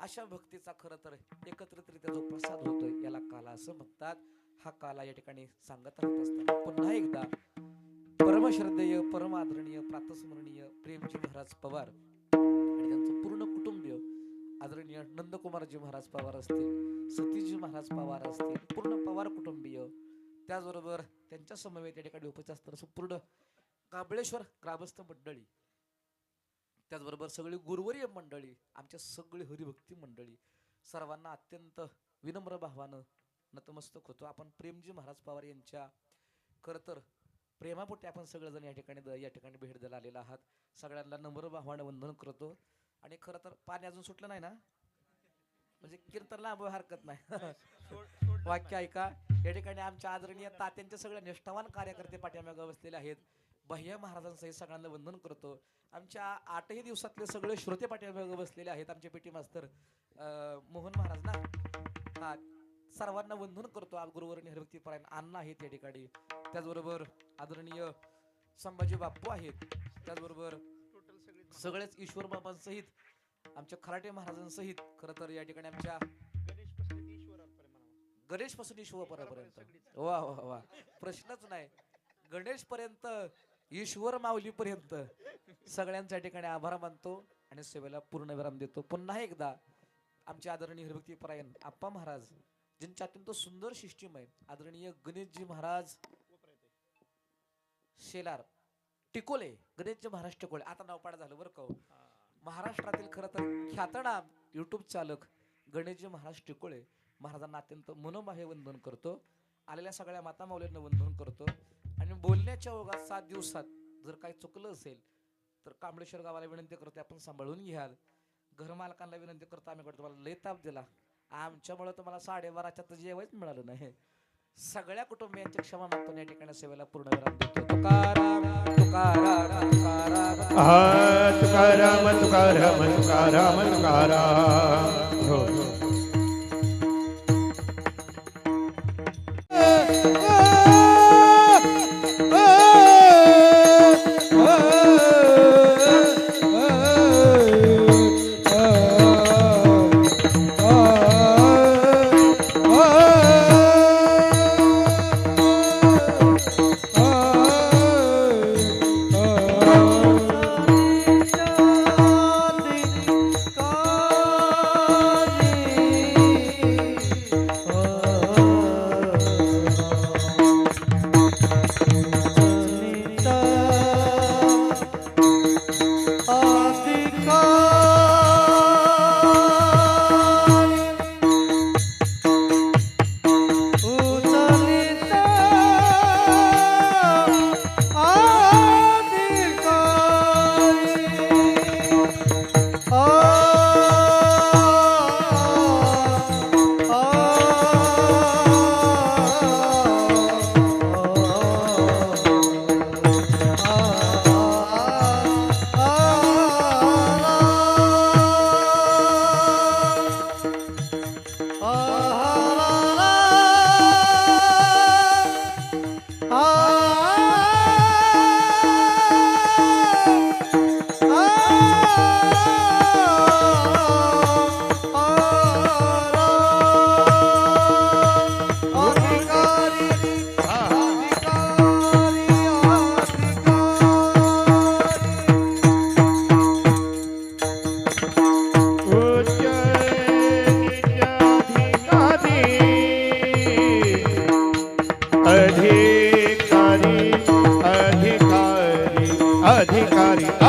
अशा भक्तीचा खर तर एकत्रितरित्या जो प्रसाद होतोय याला काला असं म्हणतात. हा काला या ठिकाणी सांगत राहत असताना पुन्हा एकदा परमश्रद्धेय परम आदरणीय प्रातस्मरणीय प्रेमजी महाराज पवार आणि त्यांचं पूर्ण कुटुंबीय आदरणीय नंदकुमारजी महाराज पवार असतील, सतीजी महाराज पवार असतील, पूर्ण पवार कुटुंबीय, त्याचबरोबर त्यांच्या समवेत या ठिकाणी उपस्थित असताना संपूर्ण काबळेश्वर ग्रामस्थ मंडळी, त्याचबरोबर सगळी गुरुवर्य मंडळी, आमच्या सगळी हरिभक्ती मंडळी, सर्वांना अत्यंत विनम्र भावानं नतमस्तक होतो. आपण प्रेमजी महाराज पवार यांच्या खरं तर प्रेमापोटी आपण सगळेजण या ठिकाणी भेट द्यायला आलेला आहात. सगळ्यांना नम्र भावानं वंदन करतो. आणि खरं तर पाणी अजून सुटलं नाही ना, म्हणजे कीर्तनला हरकत नाही. वाक्य ऐका. या ठिकाणी आमच्या आदरणीय तात्यांचे सगळे निष्ठावान कार्यकर्ते पाठीमागे बसलेले आहेत. भैया महाराजांसहित सगळ्यांना वंदन करतो. आमच्या 8ही दिवसातले सगळे श्रोते पाठीमागे बसलेले आहेत. आमचे पेटी मास्तर मोहन महाराज ना, हा, सर्वांना वंदन करतो. गुरुवर्य हरिभक्ती परायण अण्णा आहेत या ठिकाणी, त्याचबरोबर आदरणीय संभाजी बाप्पू आहेत, त्याचबरोबर सगळेच ईश्वर बाबांसहित आमच्या खराटे महाराजांसहित खरं तर या ठिकाणी आमच्या गणेश पासून ईश्वरपर्यंत, वा वा वा, प्रश्नच नाही, गणेश पर्यंत ईश्वर माऊली पर्यंत सगळ्यांच्या ठिकाणी आभार मानतो आणि सेवेला पूर्ण विराम देतो. पुन्हा एकदा आमचे आदरणीय हरिभक्ती परायण आप्पा महाराज ज्यांच्या अत्यंत सुंदर सिस्टीम आहे, आदरणीय गणेशजी महाराज शेलार टिकोले, गणेशजी महाराज टिकोले, आता नावपाडा झालं बरं का. महाराष्ट्रातील खरं तर ख्यातनाम युट्यूब चालक गणेशजी महाराज टिकोळे महाराजांना अत्यंत मनोभावे वंदन करतो. आलेल्या सगळ्या माता माऊलींना वंदन करतो. आणि बोलण्याच्या ओघात 7 दिवसात जर काही चुकलं असेल तर कांबळेश्वर गावाला विनंती करतो आपण सांभाळून घ्याल. घरमालकांना विनंती करतो, आम्ही तुम्हाला लय ताप दिला, आमच्यामुळे तुम्हाला 12:30च्या तर जेवायच मिळालं नाही. सगळ्या कुटुंबियांची क्षमा मागतो. या ठिकाणी सेवेला पूर्ण विराम देतो. तुकाराम तुकाराम तुकाराम, तुकाराम तुकाराम तुकाराम तुकाराम. हो हो.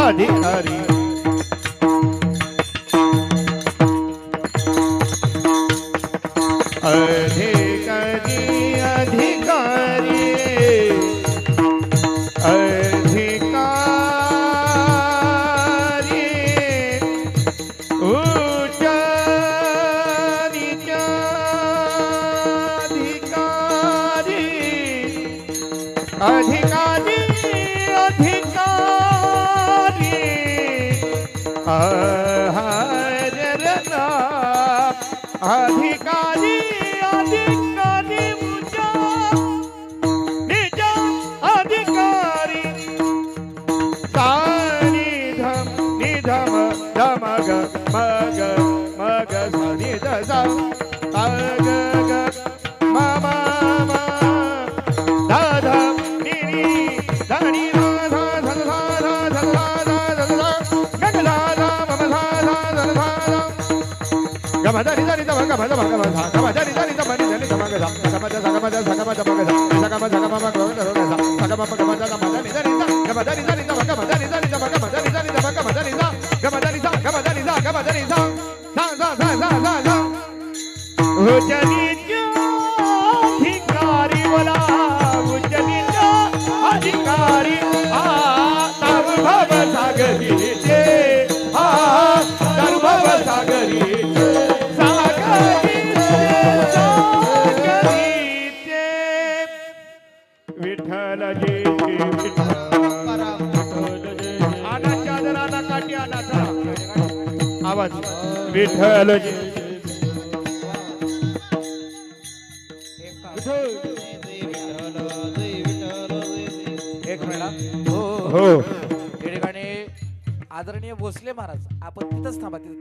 अधिकारी नी धनी धा धा धा धा धा धा धा धा धा गग धा धा मम धा धा धा धा धा गम धनी धनी धा गम धा धा गम धनी धनी धा मनी धनी धा मग धा गम धा गम धा गम धा मग धा गम धा गम मग धा गम गम धा धा मनी धनी धा गम धनी धनी धा गम धनी धनी धा गम धनी धनी धा गम धनी धा गम धनी धा गम धनी धा गम धनी धा धा धा धा धा धा धा उजनीच्या अधिकारी मला उजनीच्या अधिकारी भव सागरीचे भव सागरीचे सागरीचे विठ्ठलजी आना चादर आना काठी आना चला आवाज विठ्ठलजी एक मिनिट हो हो या ठिकाणी आदरणीय भोसले महाराज आपण तिथंच थांबा तिथं